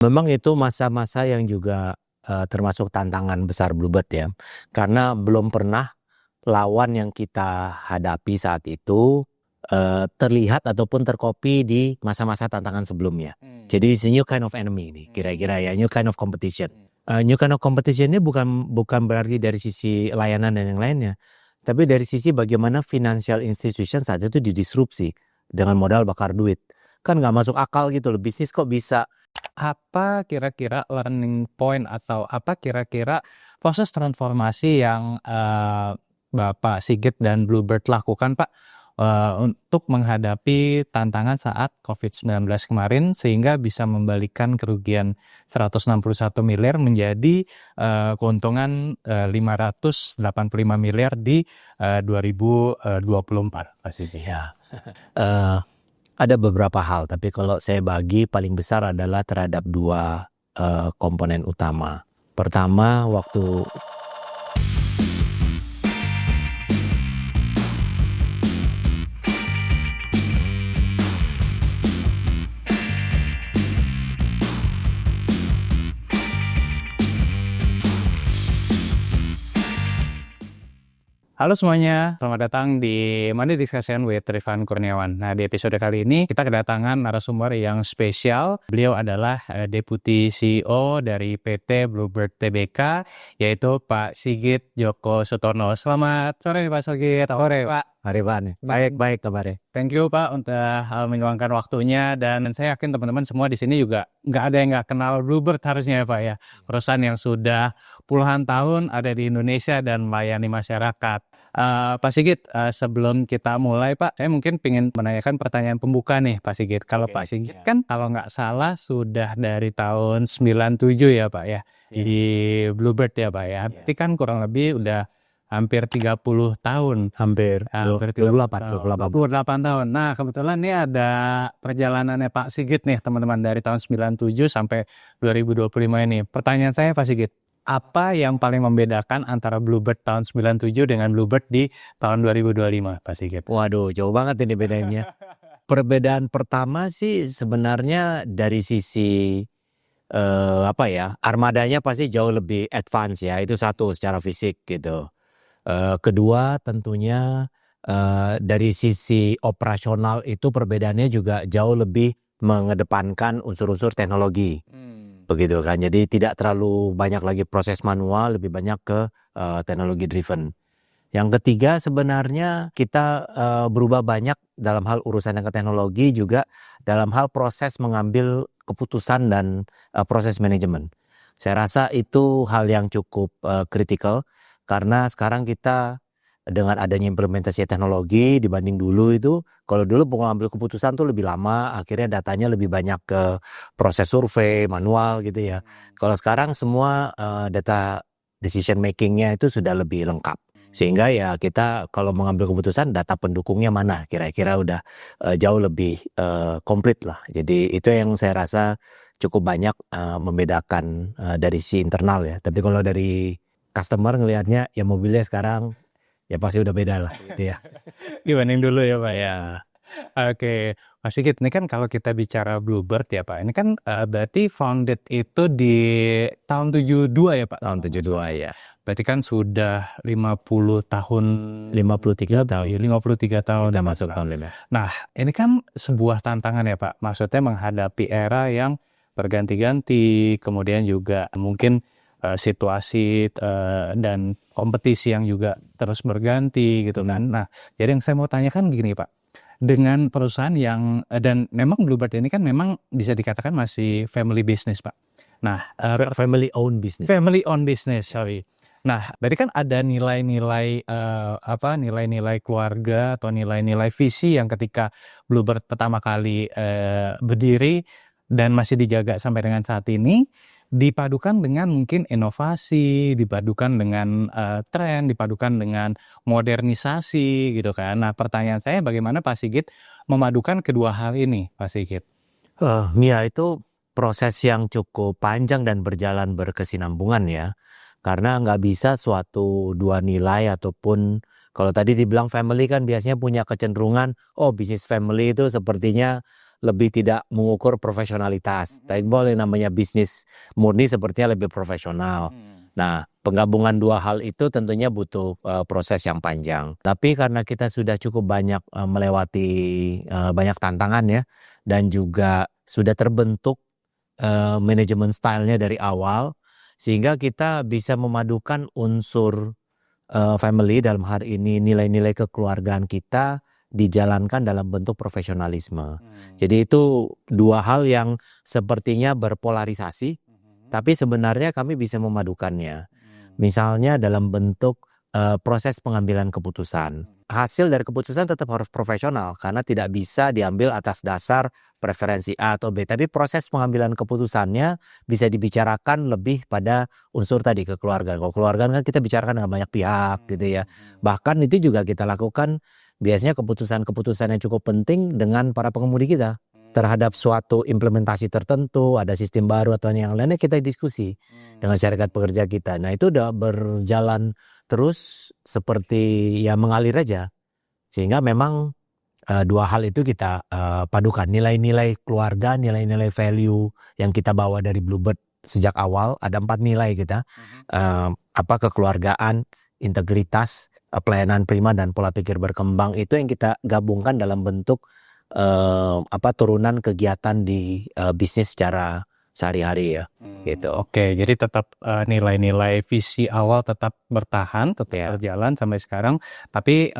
Memang itu masa-masa yang juga, termasuk tantangan besar Bluebird ya. Karena belum pernah lawan yang kita hadapi saat itu, terlihat ataupun tercopy di masa-masa tantangan sebelumnya. Jadi it's a new kind of enemy nih kira-kira ya, new kind of competition. New kind of competition ini bukan berarti dari sisi layanan dan yang lainnya, tapi dari sisi bagaimana financial institution saat itu didisrupsi dengan modal bakar duit. Kan nggak masuk akal gitu loh, bisnis kok bisa. Apa kira-kira learning point atau apa kira-kira proses transformasi yang Bapak Sigit dan Bluebird lakukan, Pak, untuk menghadapi tantangan saat COVID-19 kemarin sehingga bisa membalikan kerugian 161 miliar menjadi keuntungan 585 miliar di 2024 pastinya. Ya, ada beberapa hal, tapi kalau saya bagi paling besar adalah terhadap dua komponen utama. Pertama, waktu Halo semuanya, selamat datang di Money Discussion with Rifan Kurniawan. Nah, di episode kali ini kita kedatangan narasumber yang spesial. Beliau adalah Deputi CEO dari PT Bluebird Tbk, yaitu Pak Sigit Djoko Sutono. Selamat sore Pak Sigit. Sore Pak. Arifan, baik kabarnya. Thank you Pak untuk meluangkan waktunya, dan saya yakin teman-teman semua di sini juga nggak ada yang nggak kenal Bluebird harusnya ya Pak ya. Perusahaan yang sudah puluhan tahun ada di Indonesia dan melayani masyarakat. Pak Sigit, sebelum kita mulai Pak, saya mungkin ingin menanyakan pertanyaan pembuka nih Pak Sigit. Kalau Pak Sigit kan kalau nggak salah sudah dari tahun 97 ya Pak ya, di Bluebird ya Pak ya. Berarti kan kurang lebih udah hampir 30 tahun. Hampir 28 tahun. Nah, kebetulan nih ada perjalanannya Pak Sigit nih teman-teman dari tahun 97 sampai 2025 ini. Pertanyaan saya Pak Sigit, apa yang paling membedakan antara Bluebird tahun 97 dengan Bluebird di tahun 2025 Pak Sigit? Waduh, jauh banget ini bedanya. Perbedaan pertama sih sebenarnya dari sisi armadanya pasti jauh lebih advance ya, itu satu secara fisik gitu. Kedua tentunya dari sisi operasional itu perbedaannya juga jauh lebih mengedepankan unsur-unsur teknologi. Begitu kan, jadi tidak terlalu banyak lagi proses manual, lebih banyak ke teknologi driven. Yang ketiga sebenarnya kita berubah banyak dalam hal urusan yang ke teknologi, juga dalam hal proses mengambil keputusan dan proses manajemen. Saya rasa itu hal yang cukup kritikal, karena sekarang kita dengan adanya implementasi teknologi dibanding dulu itu, kalau dulu pengambil keputusan tuh lebih lama, akhirnya datanya lebih banyak ke proses survei manual gitu ya. Kalau sekarang semua data decision makingnya itu sudah lebih lengkap, sehingga ya kita kalau mengambil keputusan data pendukungnya mana kira-kira udah jauh lebih komplit lah. Jadi itu yang saya rasa cukup banyak membedakan dari si internal ya. Tapi kalau dari customer ngelihatnya ya mobilnya sekarang ya pasti udah beda lah gitu ya. Dibanding dulu ya Pak ya. Oke, Pak Sigit, ini kan kalau kita bicara Bluebird ya Pak, ini kan berarti founded itu di tahun 72 ya Pak? Tahun 72 ya. Berarti kan sudah 50 tahun. 53 tahun. 53 tahun. Udah masuk tahun 5. Nah, ini kan sebuah tantangan ya Pak, maksudnya menghadapi era yang berganti-ganti, kemudian juga mungkin situasi dan kompetisi yang juga terus berganti gitu kan. Nah, jadi yang saya mau tanyakan begini Pak, dengan perusahaan yang dan memang Bluebird ini kan memang bisa dikatakan masih family business Pak. Nah, family owned business. Family owned business, sorry. Nah, berarti kan ada nilai-nilai nilai-nilai keluarga atau nilai-nilai visi yang ketika Bluebird pertama kali berdiri dan masih dijaga sampai dengan saat ini, dipadukan dengan mungkin inovasi, dipadukan dengan tren, dipadukan dengan modernisasi gitu kan. Nah, pertanyaan saya bagaimana Pak Sigit memadukan kedua hal ini, Pak Sigit? Mia, itu proses yang cukup panjang dan berjalan berkesinambungan ya. Karena nggak bisa suatu dua nilai ataupun kalau tadi dibilang family kan biasanya punya kecenderungan, oh bisnis family itu sepertinya lebih tidak mengukur profesionalitas. Tapi boleh namanya bisnis murni sepertinya lebih profesional. Nah, penggabungan dua hal itu tentunya butuh proses yang panjang. Tapi karena kita sudah cukup banyak melewati banyak tantangan ya, dan juga sudah terbentuk manajemen stylenya dari awal, sehingga kita bisa memadukan unsur family, dalam hal ini nilai-nilai kekeluargaan kita dijalankan dalam bentuk profesionalisme. Jadi itu dua hal yang sepertinya berpolarisasi, tapi sebenarnya kami bisa memadukannya. Misalnya dalam bentuk proses pengambilan keputusan. Hasil dari keputusan tetap harus profesional karena tidak bisa diambil atas dasar preferensi A atau B. Tapi proses pengambilan keputusannya bisa dibicarakan lebih pada unsur tadi kekeluargaan. Kalau keluargaan kan kita bicarakan dengan banyak pihak gitu ya. Bahkan itu juga kita lakukan biasanya keputusan-keputusan yang cukup penting dengan para pengemudi kita. Terhadap suatu implementasi tertentu, ada sistem baru atau yang lainnya kita diskusi dengan syarikat pekerja kita. Nah itu udah berjalan terus seperti ya mengalir aja. Sehingga memang dua hal itu kita padukan. Nilai-nilai keluarga, nilai-nilai value yang kita bawa dari Bluebird sejak awal. Ada 4 nilai kita. Kekeluargaan, integritas, pelayanan prima, dan pola pikir berkembang. Itu yang kita gabungkan dalam bentuk turunan kegiatan di bisnis secara sehari-hari ya, gitu. Oke, jadi tetap nilai-nilai visi awal tetap bertahan, tetap berjalan sampai sekarang. Tapi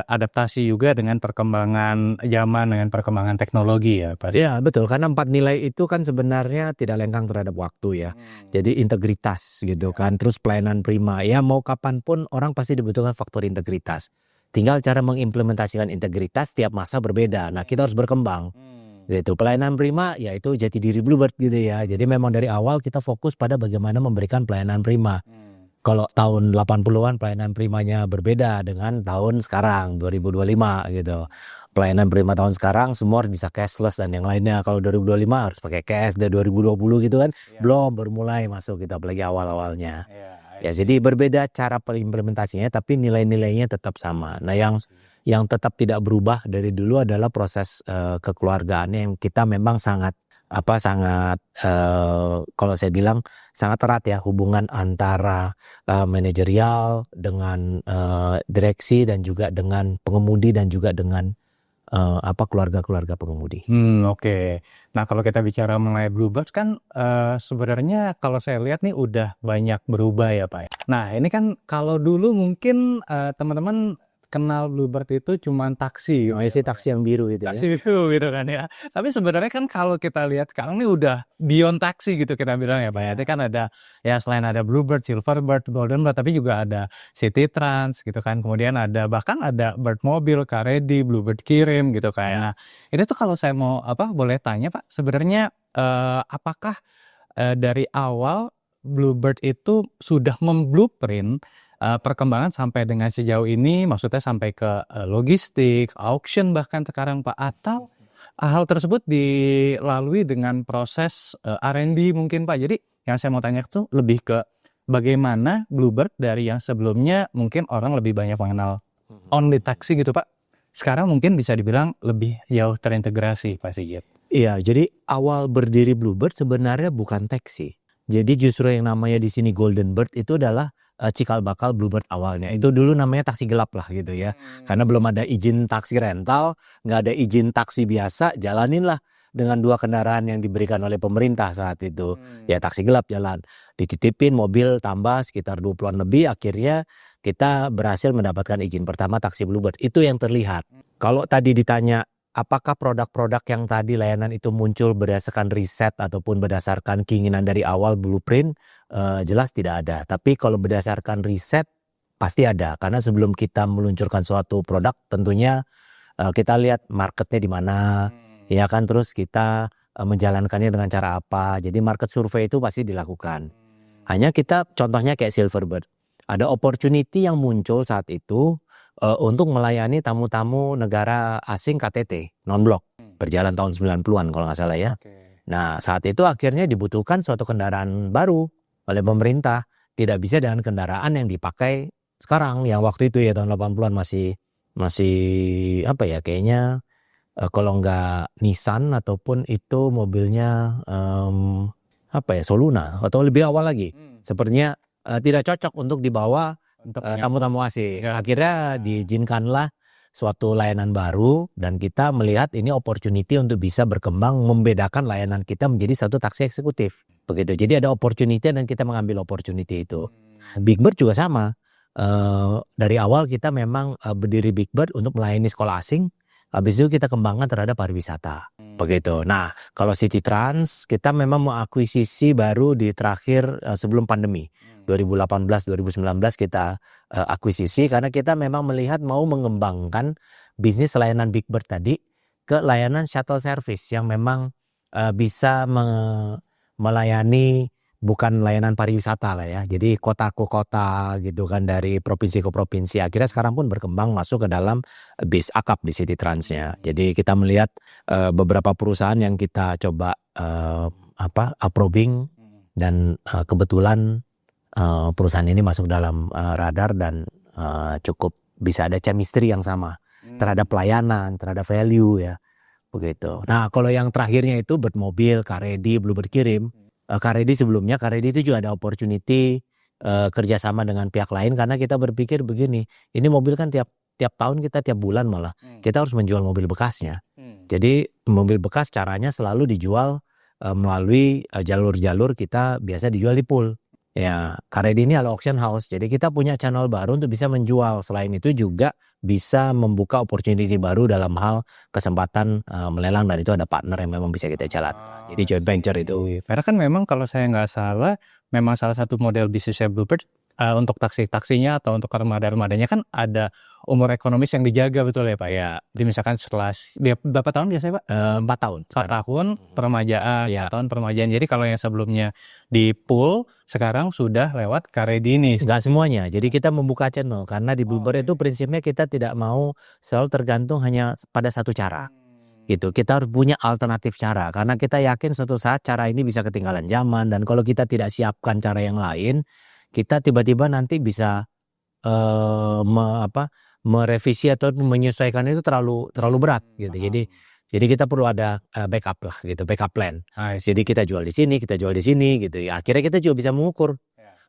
adaptasi juga dengan perkembangan zaman, dengan perkembangan teknologi ya, Pak. Ya betul, karena 4 nilai itu kan sebenarnya tidak lengkang terhadap waktu ya. Jadi integritas gitu kan, terus pelayanan prima. Ya mau kapanpun orang pasti dibutuhkan faktor integritas. Tinggal cara mengimplementasikan integritas tiap masa berbeda. Nah kita harus berkembang. Gitu. Pelayanan prima yaitu jati diri Bluebird gitu ya. Jadi memang dari awal kita fokus pada bagaimana memberikan pelayanan prima. Kalau tahun 80-an pelayanan primanya berbeda dengan tahun sekarang 2025 gitu. Pelayanan prima tahun sekarang semua harus bisa cashless dan yang lainnya. Kalau 2025 harus pakai cash, dan 2020 gitu kan belum baru mulai masuk kita apalagi awal-awalnya. Ya jadi berbeda cara implementasinya tapi nilai-nilainya tetap sama. Nah yang tetap tidak berubah dari dulu adalah proses kekeluargaannya yang kita memang sangat kalau saya bilang sangat erat ya hubungan antara manajerial dengan direksi dan juga dengan pengemudi dan juga dengan keluarga-keluarga pengemudi. Oke. Nah kalau kita bicara mengenai Bluebird kan sebenarnya kalau saya lihat nih udah banyak berubah ya Pak. Nah ini kan kalau dulu mungkin teman-teman kenal Bluebird itu cuman taksi. Taksi yang biru itu taksi biru gitu kan ya. Tapi sebenarnya kan kalau kita lihat sekarang ini udah beyond taksi gitu kita bilang ya Pak. Itu kan ada ya selain ada Bluebird, Silverbird, Goldenbird tapi juga ada City Trans gitu kan. Kemudian bahkan ada Bird Mobil, Karedi, Bluebird Kirim gitu kayak. Nah, ini tuh kalau saya mau boleh tanya Pak, sebenarnya apakah dari awal Bluebird itu sudah memblueprint perkembangan sampai dengan sejauh ini, maksudnya sampai ke logistik, auction bahkan sekarang Pak, atau hal tersebut dilalui dengan proses R&D mungkin Pak. Jadi yang saya mau tanya itu lebih ke bagaimana Bluebird dari yang sebelumnya mungkin orang lebih banyak mengenal only taxi gitu Pak, sekarang mungkin bisa dibilang lebih jauh terintegrasi Pak Sigit. Iya, jadi awal berdiri Bluebird sebenarnya bukan taksi. Jadi justru yang namanya di sini Goldenbird itu adalah cikal bakal Bluebird awalnya. Itu dulu namanya taksi gelap lah gitu ya. Karena belum ada izin taksi rental, nggak ada izin taksi biasa, jalaninlah dengan 2 kendaraan yang diberikan oleh pemerintah saat itu. Ya taksi gelap jalan. Dititipin mobil tambah sekitar 20-an lebih, akhirnya kita berhasil mendapatkan izin pertama taksi Bluebird. Itu yang terlihat. Kalau tadi ditanya apakah produk-produk yang tadi layanan itu muncul berdasarkan riset ataupun berdasarkan keinginan dari awal blueprint, jelas tidak ada. Tapi kalau berdasarkan riset pasti ada. Karena sebelum kita meluncurkan suatu produk tentunya kita lihat marketnya di mana, ya kan, terus kita menjalankannya dengan cara apa. Jadi market survey itu pasti dilakukan. Hanya kita contohnya kayak Silverbird. Ada opportunity yang muncul saat itu untuk melayani tamu-tamu negara asing KTT, non-blok, berjalan tahun 90-an kalau nggak salah ya. Nah saat itu akhirnya dibutuhkan suatu kendaraan baru oleh pemerintah. Tidak bisa dengan kendaraan yang dipakai sekarang, yang waktu itu ya tahun 80-an masih kayaknya kalau nggak Nissan ataupun itu mobilnya Soluna atau lebih awal lagi. Sepertinya tidak cocok untuk dibawa Untuk tamu-tamu asing. Ya. Akhirnya diizinkanlah suatu layanan baru dan kita melihat ini opportunity untuk bisa berkembang membedakan layanan kita menjadi satu taksi eksekutif. Begitu. Jadi ada opportunity dan kita mengambil opportunity itu. Big Bird juga sama. Dari awal kita memang berdiri Big Bird untuk melayani sekolah asing. Habis itu kita kembangkan terhadap pariwisata. Begitu. Nah, kalau City Trans kita memang mengakuisisi baru di terakhir sebelum pandemi. 2018-2019 kita akuisisi karena kita memang melihat mau mengembangkan bisnis layanan Big Bird tadi ke layanan shuttle service yang memang bisa melayani bukan layanan pariwisata lah ya. Jadi kota ke kota gitu kan, dari provinsi ke provinsi. Akhirnya sekarang pun berkembang masuk ke dalam bis akap di City Transnya. Jadi kita melihat beberapa perusahaan yang kita coba approving dan kebetulan perusahaan ini masuk dalam radar dan cukup bisa ada chemistry yang sama terhadap pelayanan, terhadap value ya. Begitu. Nah, kalau yang terakhirnya itu Bird Mobil, Karedi, Bluebird Kirim. Karedi sebelumnya, Karedi itu juga ada opportunity kerjasama dengan pihak lain karena kita berpikir begini, ini mobil kan tiap tahun kita tiap bulan malah kita harus menjual mobil bekasnya. Jadi mobil bekas caranya selalu dijual melalui jalur-jalur kita biasa dijual di pool. Ya, Karedi ini adalah auction house. Jadi kita punya channel baru untuk bisa menjual. Selain itu juga bisa membuka opportunity baru dalam hal kesempatan melelang dan itu ada partner yang memang bisa kita jalankan. Jadi joint venture itu. Karena kan memang kalau saya nggak salah, memang salah satu model bisnisnya Bluebird untuk taksinya atau untuk armada-armadanya kan ada umur ekonomis yang dijaga, betul ya Pak ya. Jadi misalkan setelah berapa tahun biasanya Pak? 4 tahun. 4 tahun permajaan, Ya. 4 tahun permajaan. Jadi kalau yang sebelumnya di pool, sekarang sudah lewat Karedi ini. Enggak semuanya. Jadi kita membuka channel karena di Bluebird itu prinsipnya kita tidak mau selalu tergantung hanya pada satu cara. Gitu. Kita harus punya alternatif cara karena kita yakin suatu saat cara ini bisa ketinggalan zaman dan kalau kita tidak siapkan cara yang lain, kita tiba-tiba nanti bisa merevisi atau menyesuaikan itu terlalu berat gitu. Jadi kita perlu ada backup lah gitu, backup plan. Jadi kita jual di sini, kita jual di sini gitu. Ya, akhirnya kita juga bisa mengukur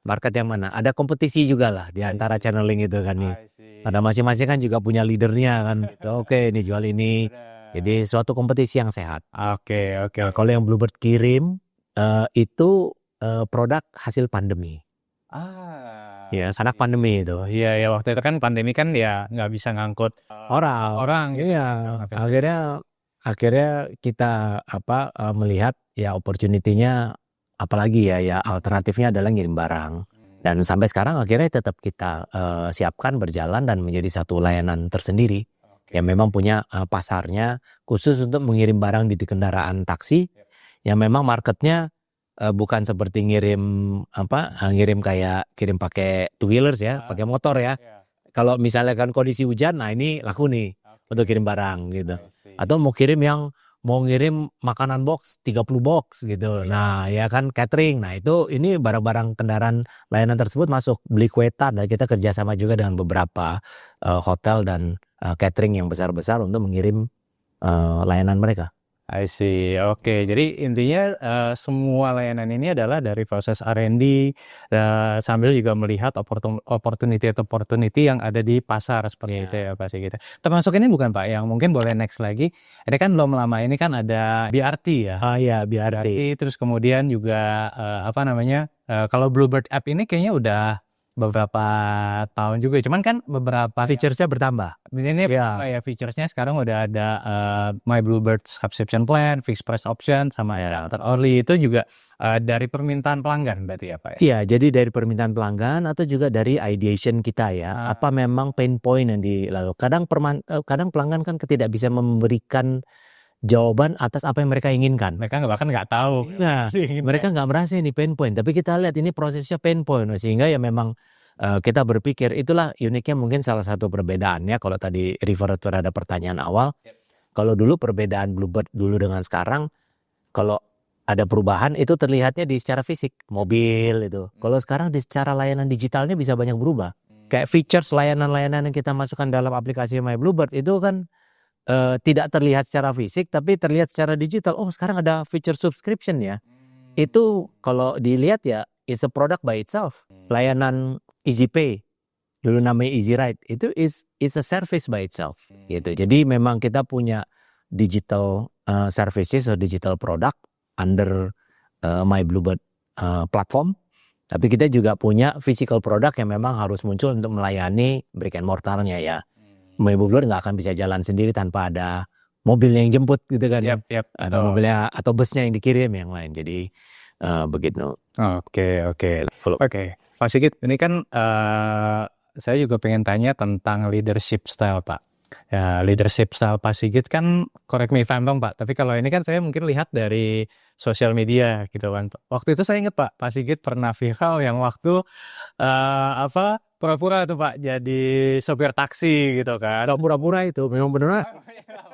market yang mana. Ada kompetisi juga lah di antara channeling itu kan nih. Ada masing-masing kan juga punya leadernya kan. Gitu. Oke, ini jual ini. Jadi suatu kompetisi yang sehat. Oke. Kalau yang Bluebird Kirim itu produk hasil pandemi. Ya, sanak pandemi itu. Iya, waktu itu kan pandemi kan ya nggak bisa ngangkut orang. Iya. Akhirnya kita melihat ya opportunity-nya apalagi ya alternatifnya adalah ngirim barang. Dan sampai sekarang akhirnya tetap kita siapkan berjalan dan menjadi satu layanan tersendiri. Yang memang punya pasarnya khusus untuk mengirim barang di kendaraan taksi. Yang memang marketnya bukan seperti ngirim kayak kirim pakai two wheelers ya, pakai motor ya. Kalau misalnya kan kondisi hujan, nah ini laku nih untuk kirim barang gitu. Atau mau ngirim makanan box 30 box gitu. Nah, ya kan catering. Nah, ini barang-barang kendaraan layanan tersebut masuk beli kueta dan kita kerjasama juga dengan beberapa hotel dan catering yang besar-besar untuk mengirim layanan mereka. I see. Oke, jadi intinya semua layanan ini adalah dari proses R&D sambil juga melihat opportunity yang ada di pasar seperti itu ya Pak gitu. Termasuk ini bukan Pak yang mungkin boleh next lagi. Ini kan belum lama ini kan ada BRT ya. Iya, BRT. Terus kemudian juga kalau Bluebird app ini kayaknya udah beberapa tahun juga, cuman kan beberapa featuresnya bertambah. Ini featuresnya sekarang udah ada My Bluebird subscription plan, fixed price option, sama early itu juga dari permintaan pelanggan berarti ya Pak ya? Iya, jadi dari permintaan pelanggan atau juga dari ideation kita ya. Apa memang pain point yang dilakukan? Kadang pelanggan kan tidak bisa memberikan jawaban atas apa yang mereka inginkan. Mereka bahkan nggak tahu. Nah, mereka nggak merasa ini pain point. Tapi kita lihat ini prosesnya pain point. Sehingga ya memang kita berpikir itulah uniknya mungkin salah satu perbedaannya. Kalau tadi refer terhadap pertanyaan awal. Kalau dulu perbedaan Bluebird dulu dengan sekarang. Kalau ada perubahan itu terlihatnya di secara fisik. Mobil itu. Kalau sekarang di secara layanan digitalnya bisa banyak berubah. Kayak features layanan-layanan yang kita masukkan dalam aplikasi My Bluebird itu kan tidak terlihat secara fisik tapi terlihat secara digital. Oh, sekarang ada feature subscription ya. Itu kalau dilihat ya, is a product by itself. Layanan EasyPay, dulu namanya EasyRide, itu is a service by itself gitu. Jadi memang kita punya digital services atau digital product under My Bluebird platform. Tapi kita juga punya physical product yang memang harus muncul untuk melayani brick and mortarnya ya. My Bluebird nggak akan bisa jalan sendiri tanpa ada mobilnya yang jemput gitu kan. Atau mobilnya atau busnya yang dikirim yang lain. Jadi begitu. Oke. Pak Sigit, ini kan saya juga pengen tanya tentang leadership style, Pak. Ya, leadership style Pak Sigit kan, correct me if I'm wrong, Pak. Tapi kalau ini kan saya mungkin lihat dari sosial media gitu kan. Waktu itu saya ingat Pak Sigit pernah viral yang waktu pura-pura tuh Pak jadi sopir taksi gitu kan. Ada pura-pura itu memang benar.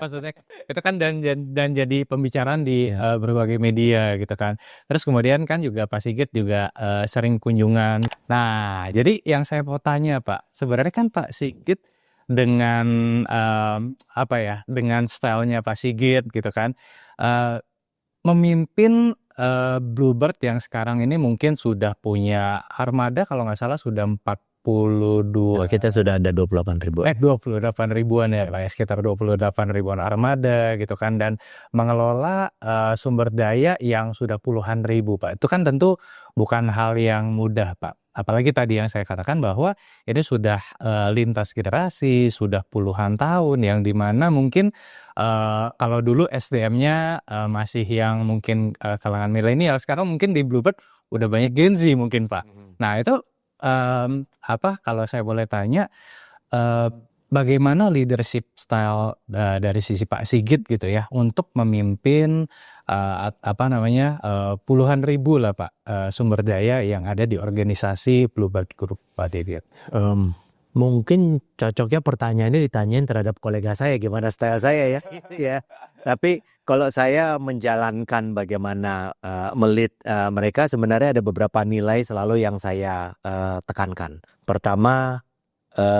Maksudnya itu kan dan jadi pembicaraan di berbagai media gitu kan. Terus kemudian kan juga Pak Sigit juga sering kunjungan. Nah, jadi yang saya mau tanya Pak, sebenarnya kan Pak Sigit dengan dengan stylenya Pak Sigit gitu kan, memimpin Bluebird yang sekarang ini mungkin sudah punya armada kalau nggak salah sudah 42. Kita sudah ada 28.000. 28 ribuan ya Pak, sekitar 28 ribuan armada gitu kan, dan mengelola sumber daya yang sudah puluhan ribu Pak. Itu kan tentu bukan hal yang mudah Pak. Apalagi tadi yang saya katakan bahwa ini sudah lintas generasi, sudah puluhan tahun, yang dimana mungkin kalau dulu SDM-nya masih yang mungkin kalangan milenial, sekarang mungkin di Bluebird udah banyak Gen Z mungkin Pak. Nah itu kalau saya boleh tanya, bagaimana leadership style dari sisi Pak Sigit gitu ya untuk memimpin puluhan ribu lah Pak sumber daya yang ada di organisasi Bluebird Group Pak Sigit. Mungkin cocoknya pertanyaannya ditanyain terhadap kolega saya gimana style saya ya. Ya. Tapi kalau saya menjalankan bagaimana melit mereka, sebenarnya ada beberapa nilai selalu yang saya tekankan. Pertama,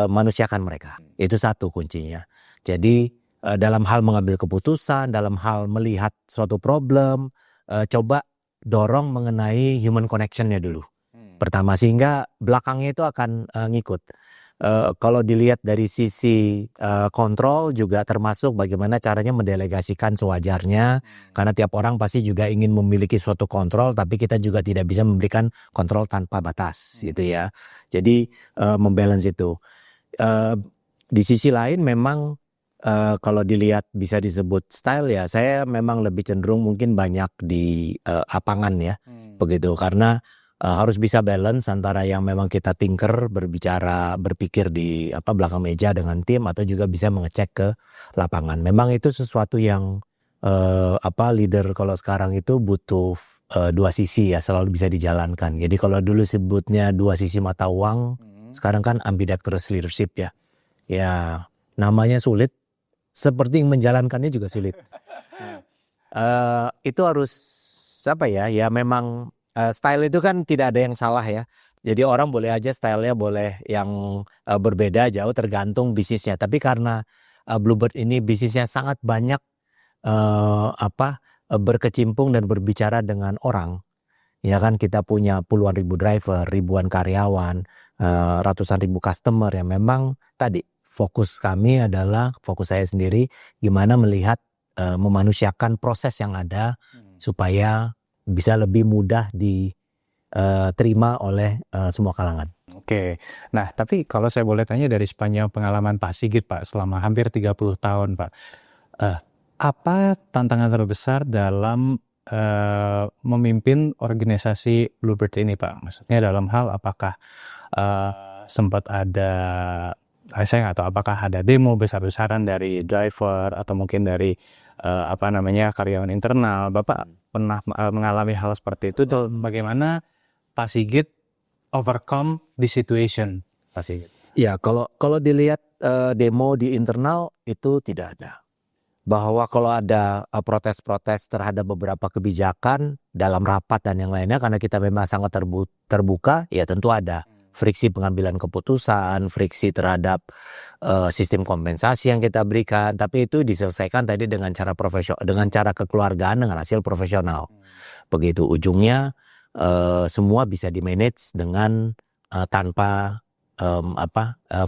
manusiakan mereka. Itu satu kuncinya. Jadi dalam hal mengambil keputusan, dalam hal melihat suatu problem, coba dorong mengenai human connection-nya dulu. Pertama, sehingga belakangnya itu akan ngikut. Kalau dilihat dari sisi kontrol juga termasuk bagaimana caranya mendelegasikan sewajarnya, karena tiap orang pasti juga ingin memiliki suatu kontrol, tapi kita juga tidak bisa memberikan kontrol tanpa batas gitu ya. Jadi membalance itu. Di sisi lain memang kalau dilihat bisa disebut style ya, saya memang lebih cenderung mungkin banyak di lapangan ya, begitu, karena harus bisa balance antara yang memang kita tinker, berpikir di belakang meja dengan tim, atau juga bisa mengecek ke lapangan. Memang itu sesuatu yang leader kalau sekarang itu butuh dua sisi ya, selalu bisa dijalankan. Jadi kalau dulu sebutnya dua sisi mata uang, sekarang kan ambidextrous leadership ya. Ya, namanya sulit, seperti menjalankannya juga sulit. Itu harus ya memang style itu kan tidak ada yang salah ya. Jadi orang boleh aja stylenya boleh yang berbeda jauh tergantung bisnisnya. Tapi karena Bluebird ini bisnisnya sangat banyak berkecimpung dan berbicara dengan orang. Ya kan, kita punya puluhan ribu driver, ribuan karyawan, ratusan ribu customer yang memang tadi fokus saya sendiri gimana melihat memanusiakan proses yang ada supaya bisa lebih mudah diterima oleh semua kalangan. Oke, nah tapi kalau saya boleh tanya dari sepanjang pengalaman Pak Sigit Pak selama hampir 30 tahun Pak, apa tantangan terbesar dalam memimpin organisasi Bluebird ini Pak? Maksudnya dalam hal apakah sempat ada, saya nggak tahu apakah ada demo besar-besaran dari driver atau mungkin dari karyawan internal. Bapak pernah mengalami hal seperti itu, dan bagaimana Pak Sigit overcome the situation, Pak Sigit? Ya, kalau dilihat demo di internal itu tidak ada. Bahwa kalau ada protes-protes terhadap beberapa kebijakan dalam rapat dan yang lainnya, karena kita memang sangat terbuka, ya tentu ada friksi pengambilan keputusan, friksi terhadap sistem kompensasi yang kita berikan, tapi itu diselesaikan tadi dengan cara profesional, dengan cara kekeluargaan, dengan hasil profesional. Begitu ujungnya semua bisa di-manage dengan tanpa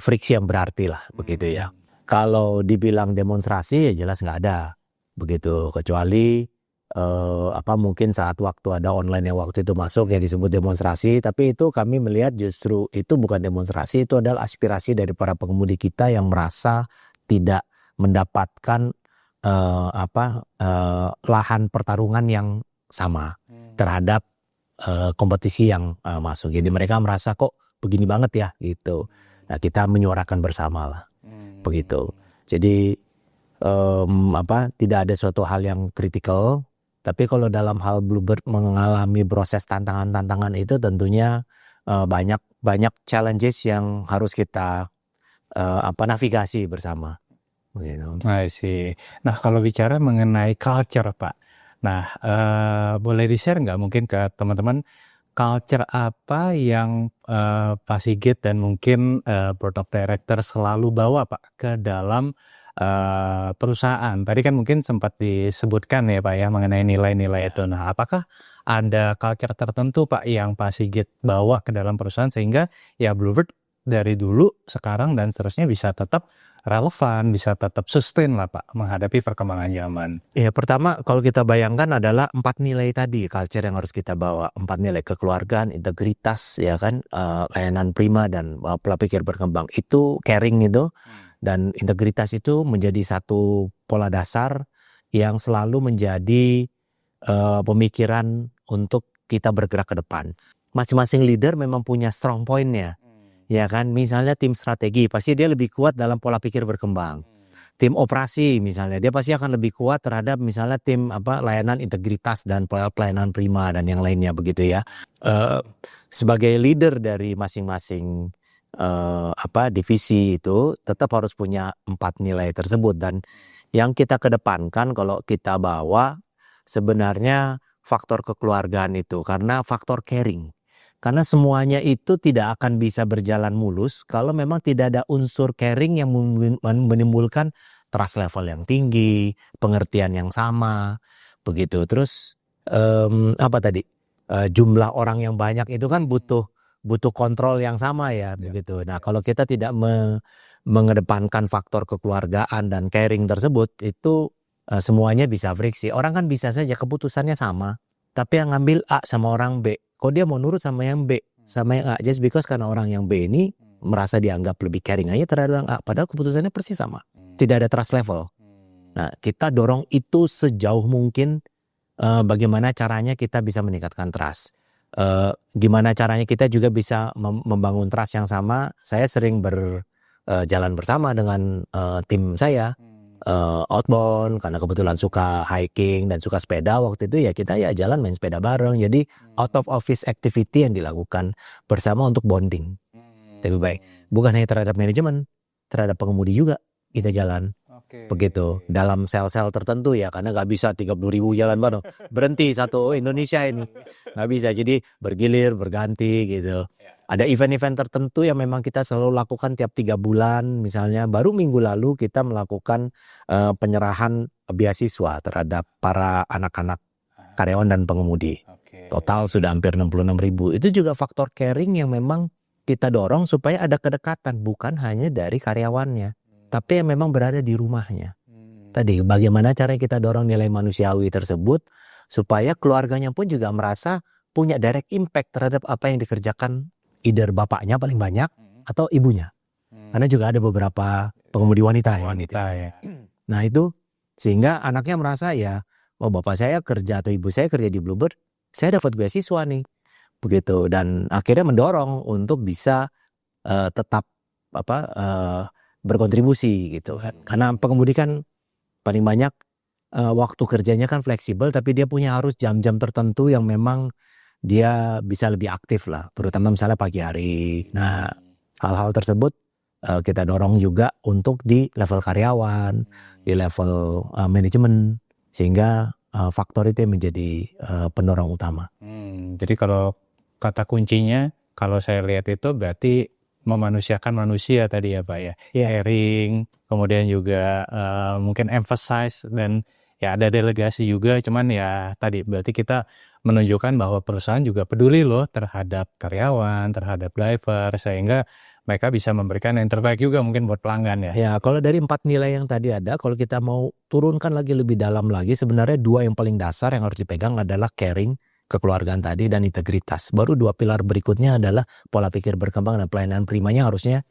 friksi yang berarti lah, begitu ya. Kalau dibilang demonstrasi ya jelas nggak ada, begitu, kecuali mungkin saat waktu ada online yang waktu itu masuk yang disebut demonstrasi, tapi itu kami melihat justru itu bukan demonstrasi, itu adalah aspirasi dari para pengemudi kita yang merasa tidak mendapatkan lahan pertarungan yang sama terhadap kompetisi yang masuk. Jadi mereka merasa kok begini banget ya gitu. Nah, kita menyuarakan bersama lah, begitu. Jadi tidak ada suatu hal yang kritikal. Tapi kalau dalam hal Bluebird mengalami proses tantangan-tantangan itu tentunya banyak challenges yang harus kita navigasi bersama. I see. Nah, kalau bicara mengenai culture, Pak. Nah, boleh di-share nggak mungkin ke teman-teman culture apa yang Pak Sigit dan mungkin Board of Director selalu bawa, Pak, ke dalam perusahaan? Tadi kan mungkin sempat disebutkan ya Pak ya mengenai nilai-nilai itu. Nah, apakah ada culture tertentu Pak yang Pak Sigit bawa ke dalam perusahaan sehingga ya Bluebird dari dulu, sekarang dan seterusnya bisa tetap relevan, bisa tetap sustain lah Pak menghadapi perkembangan zaman? Ya, pertama kalau kita bayangkan adalah 4 nilai tadi culture yang harus kita bawa. 4 nilai: kekeluargaan, integritas, ya kan, layanan prima, dan pola pikir berkembang. Itu caring itu. Dan integritas itu menjadi satu pola dasar yang selalu menjadi pemikiran untuk kita bergerak ke depan. Masing-masing leader memang punya strong point-nya. Ya kan, misalnya tim strategi pasti dia lebih kuat dalam pola pikir berkembang. Tim operasi misalnya dia pasti akan lebih kuat terhadap misalnya tim layanan integritas dan pelayanan prima dan yang lainnya, begitu ya. Sebagai leader dari masing-masing divisi itu tetap harus punya 4 nilai tersebut, dan yang kita kedepankan kalau kita bawa sebenarnya faktor kekeluargaan itu, karena faktor caring. Karena semuanya itu tidak akan bisa berjalan mulus kalau memang tidak ada unsur caring yang menimbulkan trust level yang tinggi, pengertian yang sama, begitu. Terus jumlah orang yang banyak itu kan butuh kontrol yang sama ya, begitu. Nah, kalau kita tidak mengedepankan faktor kekeluargaan dan caring tersebut, itu semuanya bisa friksi. Orang kan bisa saja keputusannya sama, tapi yang ngambil A sama orang B, kok dia mau nurut sama yang B, sama yang A, just because karena orang yang B ini merasa dianggap lebih caring aja terhadap yang A, padahal keputusannya persis sama. Tidak ada trust level. Nah, kita dorong itu sejauh mungkin. Bagaimana caranya kita bisa meningkatkan trust. Gimana caranya kita juga bisa membangun trust yang sama. Saya sering berjalan bersama dengan tim saya, outbound, karena kebetulan suka hiking dan suka sepeda. Waktu itu ya kita jalan main sepeda bareng. Jadi out of office activity yang dilakukan bersama untuk bonding lebih baik. Bukan hanya terhadap manajemen, terhadap pengemudi juga kita jalan. Begitu dalam sel-sel tertentu ya, karena nggak bisa 30.000 jalan bareng berhenti satu Indonesia ini, nggak bisa. Jadi bergilir, berganti gitu. Ada event-event tertentu yang memang kita selalu lakukan tiap 3 bulan. Misalnya baru minggu lalu kita melakukan penyerahan beasiswa terhadap para anak-anak karyawan dan pengemudi. Total sudah hampir 66.000. Itu juga faktor caring yang memang kita dorong supaya ada kedekatan, bukan hanya dari karyawannya, tapi yang memang berada di rumahnya. Tadi bagaimana cara kita dorong nilai manusiawi tersebut supaya keluarganya pun juga merasa punya direct impact terhadap apa yang dikerjakan either bapaknya paling banyak atau ibunya. Karena juga ada beberapa pengemudi wanita ya. Nah itu sehingga anaknya merasa ya, oh bapak saya kerja atau ibu saya kerja di Bluebird, saya dapat beasiswa nih, begitu. Dan akhirnya mendorong untuk bisa tetap berkontribusi gitu kan. Karena pengemudi kan paling banyak waktu kerjanya kan fleksibel, tapi dia punya harus jam-jam tertentu yang memang dia bisa lebih aktif lah, terutama misalnya pagi hari. Nah, hal-hal tersebut kita dorong juga untuk di level karyawan, di level manajemen, sehingga faktor itu yang menjadi pendorong utama. Jadi kalau kata kuncinya kalau saya lihat itu berarti memanusiakan manusia tadi ya Pak ya. Caring, kemudian juga mungkin emphasize, dan ya ada delegasi juga, cuman ya tadi berarti kita menunjukkan bahwa perusahaan juga peduli loh terhadap karyawan, terhadap driver, sehingga mereka bisa memberikan yang terbaik juga mungkin buat pelanggan ya. Ya, kalau dari 4 nilai yang tadi ada, kalau kita mau turunkan lagi lebih dalam lagi, sebenarnya 2 yang paling dasar yang harus dipegang adalah caring, kekeluargaan tadi, dan integritas. Baru 2 pilar berikutnya adalah pola pikir berkembang dan pelayanan primanya harusnya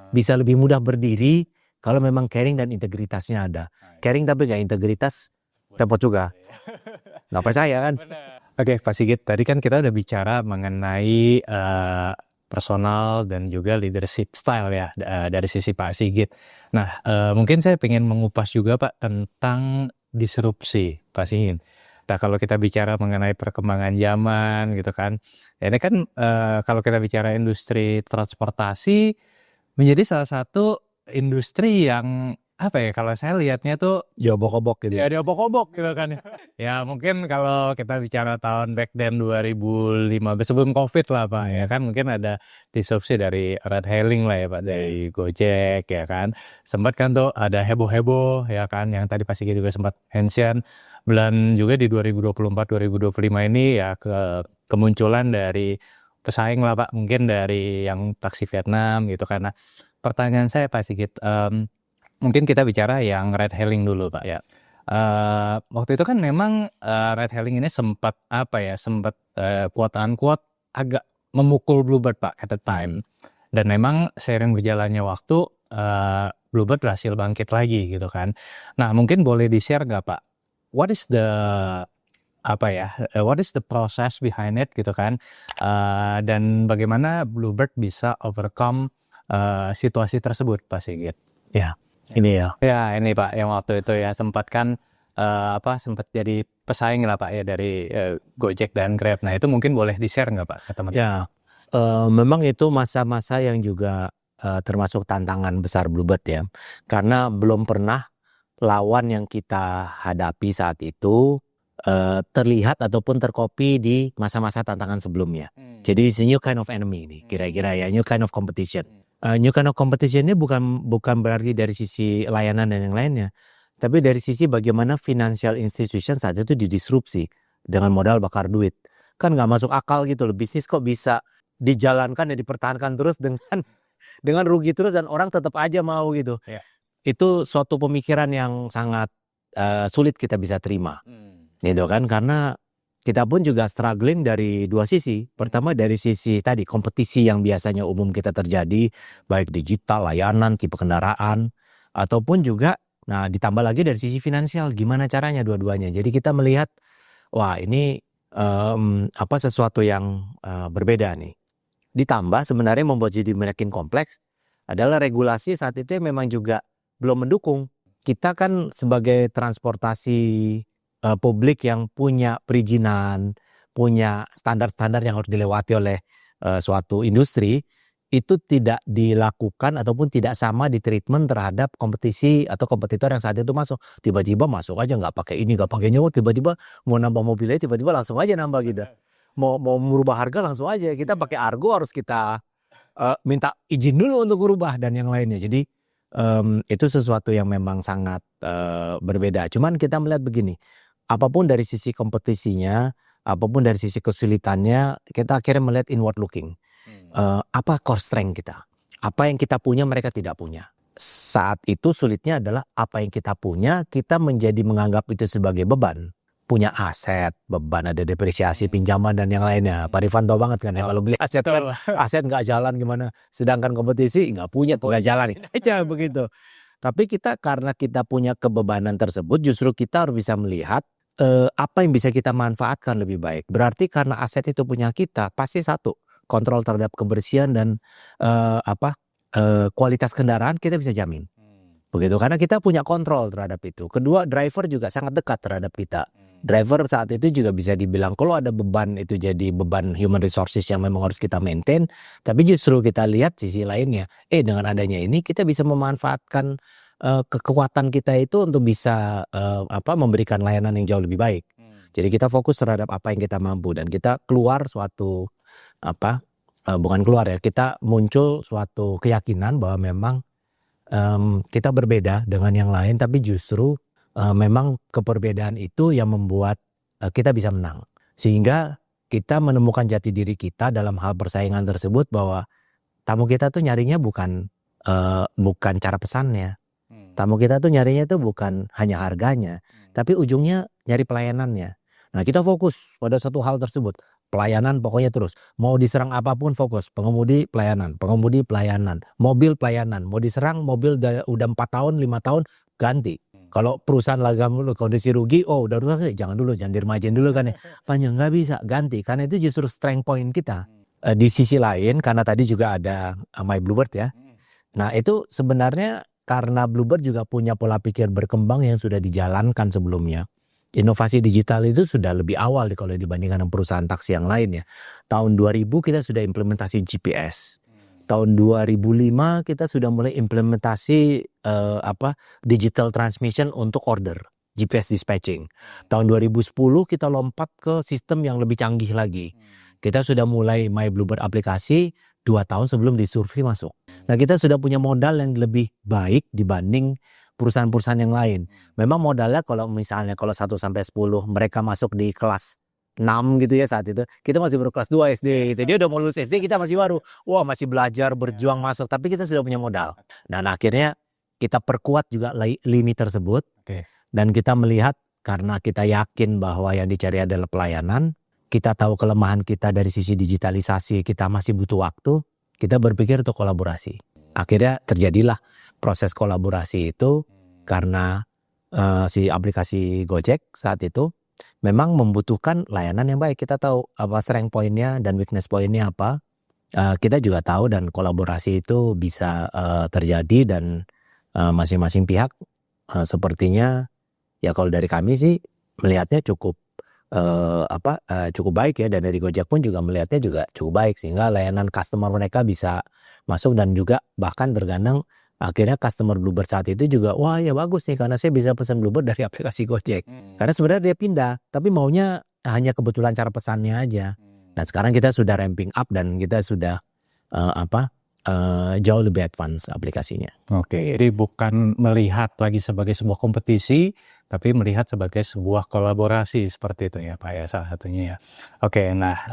bisa lebih mudah berdiri kalau memang caring dan integritasnya ada. Caring tapi nggak integritas, repot juga. Nggak percaya kan? Oke, Pak Sigit, tadi kan kita udah bicara mengenai personal dan juga leadership style ya dari sisi Pak Sigit. Nah, mungkin saya pengen mengupas juga Pak tentang disrupsi, Pak Sigit. Nah, kalau kita bicara mengenai perkembangan zaman gitu kan, ini kan kalau kita bicara industri transportasi menjadi salah satu industri yang apa ya, kalau saya lihatnya tuh Ya obok-obok gitu. ya dia obok-obok gitu kan. Ya mungkin kalau kita bicara tahun back then 2015 sebelum COVID lah Pak ya kan, mungkin ada disrupsi dari ride hailing lah ya Pak, dari Gojek ya kan. Sempat kan tuh ada heboh-heboh ya kan, yang tadi Pak Sigit juga sempat mention. Dan juga di 2024-2025 ini ya kemunculan dari pesaing lah Pak, mungkin dari yang taksi Vietnam gitu. Karena pertanyaan saya Pak Sigit, mungkin kita bicara yang ride hailing dulu Pak ya. Waktu itu kan memang ride hailing ini sempat quote unquote agak memukul Bluebird Pak at the time. Dan memang seiring berjalannya waktu Bluebird berhasil bangkit lagi gitu kan. Nah, mungkin boleh di-share nggak Pak? What is the process behind it gitu kan? Dan bagaimana Bluebird bisa overcome situasi tersebut Pak Sigit? Ya. Ini ya. Ya ini Pak, yang waktu itu ya sempat kan sempat jadi pesaing lah Pak ya dari Gojek dan Grab. Nah itu mungkin boleh di-share nggak Pak ke teman-teman? Ya, memang itu masa-masa yang juga termasuk tantangan besar Bluebird ya. Karena belum pernah lawan yang kita hadapi saat itu terlihat ataupun tercopy di masa-masa tantangan sebelumnya. Jadi it's a new kind of enemy ini kira-kira ya, new kind of competition. New kind of competition ini bukan berarti dari sisi layanan dan yang lainnya, tapi dari sisi bagaimana financial institution saat itu didisrupsi dengan modal bakar duit. Kan nggak masuk akal gitu loh, bisnis kok bisa dijalankan dan dipertahankan terus dengan rugi terus dan orang tetap aja mau gitu. Yeah. Itu suatu pemikiran yang sangat sulit kita bisa terima, gitu kan? Karena kita pun juga struggling dari dua sisi. Pertama dari sisi tadi kompetisi yang biasanya umum kita terjadi, baik digital, layanan, tipe kendaraan, ataupun juga, nah ditambah lagi dari sisi finansial, gimana caranya dua-duanya. Jadi kita melihat, wah ini sesuatu yang berbeda nih. Ditambah sebenarnya membuat jadi makin kompleks adalah regulasi saat itu yang memang juga belum mendukung. Kita kan sebagai transportasi publik yang punya perizinan, punya standar-standar yang harus dilewati oleh suatu industri, itu tidak dilakukan ataupun tidak sama di treatment terhadap kompetisi atau kompetitor yang saat itu masuk. Tiba-tiba masuk aja nggak pakai ini, nggak pakai nyawa, tiba-tiba mau nambah mobilnya, tiba-tiba langsung aja nambah gitu. Mau merubah harga langsung aja. Kita pakai argo harus kita minta izin dulu untuk merubah dan yang lainnya. Jadi itu sesuatu yang memang sangat berbeda. Cuman kita melihat begini. Apapun dari sisi kompetisinya, apapun dari sisi kesulitannya, kita akhirnya melihat inward looking. Apa core strength kita? Apa yang kita punya mereka tidak punya. Saat itu sulitnya adalah apa yang kita punya, kita menganggap itu sebagai beban. Punya aset, beban, ada depresiasi, pinjaman dan yang lainnya. Pak Rifan tahu banget kan ya, kalau beli aset kan, aset nggak jalan gimana. Sedangkan kompetisi nggak punya, nggak jalan. Aja begitu. Tapi karena kita punya kebebanan tersebut, justru kita harus bisa melihat apa yang bisa kita manfaatkan lebih baik. Berarti karena aset itu punya kita, pasti satu, kontrol terhadap kebersihan dan kualitas kendaraan kita bisa jamin. Begitu, karena kita punya kontrol terhadap itu. Kedua, driver juga sangat dekat terhadap kita. Driver saat itu juga bisa dibilang kalau ada beban itu jadi beban human resources yang memang harus kita maintain. Tapi justru kita lihat sisi lainnya. Dengan adanya ini kita bisa memanfaatkan kekuatan kita itu untuk bisa memberikan layanan yang jauh lebih baik. Jadi kita fokus terhadap apa yang kita mampu dan kita keluar suatu bukan keluar ya, kita muncul suatu keyakinan bahwa memang kita berbeda dengan yang lain, tapi justru memang keperbedaan itu yang membuat kita bisa menang. Sehingga kita menemukan jati diri kita dalam hal persaingan tersebut, bahwa tamu kita tuh nyarinya bukan cara pesannya. Tamu kita tuh nyarinya tuh bukan hanya harganya, tapi ujungnya nyari pelayanannya. Nah, kita fokus pada satu hal tersebut. Pelayanan pokoknya terus. Mau diserang apapun fokus. Pengemudi pelayanan, mobil pelayanan. Mau diserang mobil udah 4 tahun, 5 tahun, ganti. Kalau perusahaan lagam kondisi rugi, udah rusak, jangan diremajain dulu kan ya. Panjang, nggak bisa, ganti. Karena itu justru strength point kita. Di sisi lain, karena tadi juga ada My Bluebird ya. Nah, itu sebenarnya karena Bluebird juga punya pola pikir berkembang yang sudah dijalankan sebelumnya. Inovasi digital itu sudah lebih awal kalau dibandingkan dengan perusahaan taksi yang lain ya. Tahun 2000 kita sudah implementasi GPS. Tahun 2005 kita sudah mulai implementasi digital transmission untuk order, GPS dispatching. Tahun 2010 kita lompat ke sistem yang lebih canggih lagi. Kita sudah mulai My Bluebird aplikasi 2 tahun sebelum disurvey masuk. Nah, kita sudah punya modal yang lebih baik dibanding perusahaan-perusahaan yang lain. Memang modalnya kalau 1 sampai 10 mereka masuk di kelas 6 gitu ya saat itu. Kita masih baru kelas 2 SD gitu. Dia udah mau lulus SD, kita masih baru. Wah, masih belajar, berjuang masuk. Tapi kita sudah punya modal. Dan akhirnya kita perkuat juga lini tersebut. Dan kita melihat karena kita yakin bahwa yang dicari adalah pelayanan. Kita tahu kelemahan kita dari sisi digitalisasi, kita masih butuh waktu. Kita berpikir untuk kolaborasi. Akhirnya terjadilah proses kolaborasi itu karena si aplikasi Gojek saat itu memang membutuhkan layanan yang baik. Kita tahu apa strength point-nya dan weakness point-nya apa. Kita juga tahu dan kolaborasi itu bisa terjadi dan masing-masing pihak sepertinya ya kalau dari kami sih melihatnya cukup baik ya, dan dari Gojek pun juga melihatnya juga cukup baik sehingga layanan customer mereka bisa masuk dan juga bahkan terkadang akhirnya customer Bluebird saat itu juga wah ya bagus nih karena saya bisa pesan Bluebird dari aplikasi Gojek. Karena sebenarnya dia pindah tapi maunya hanya kebetulan cara pesannya aja. Dan sekarang kita sudah ramping up dan kita sudah jauh lebih advance aplikasinya. Oke, jadi bukan melihat lagi sebagai sebuah kompetisi, tapi melihat sebagai sebuah kolaborasi seperti itu ya Pak ya, salah satunya ya. Oke, nah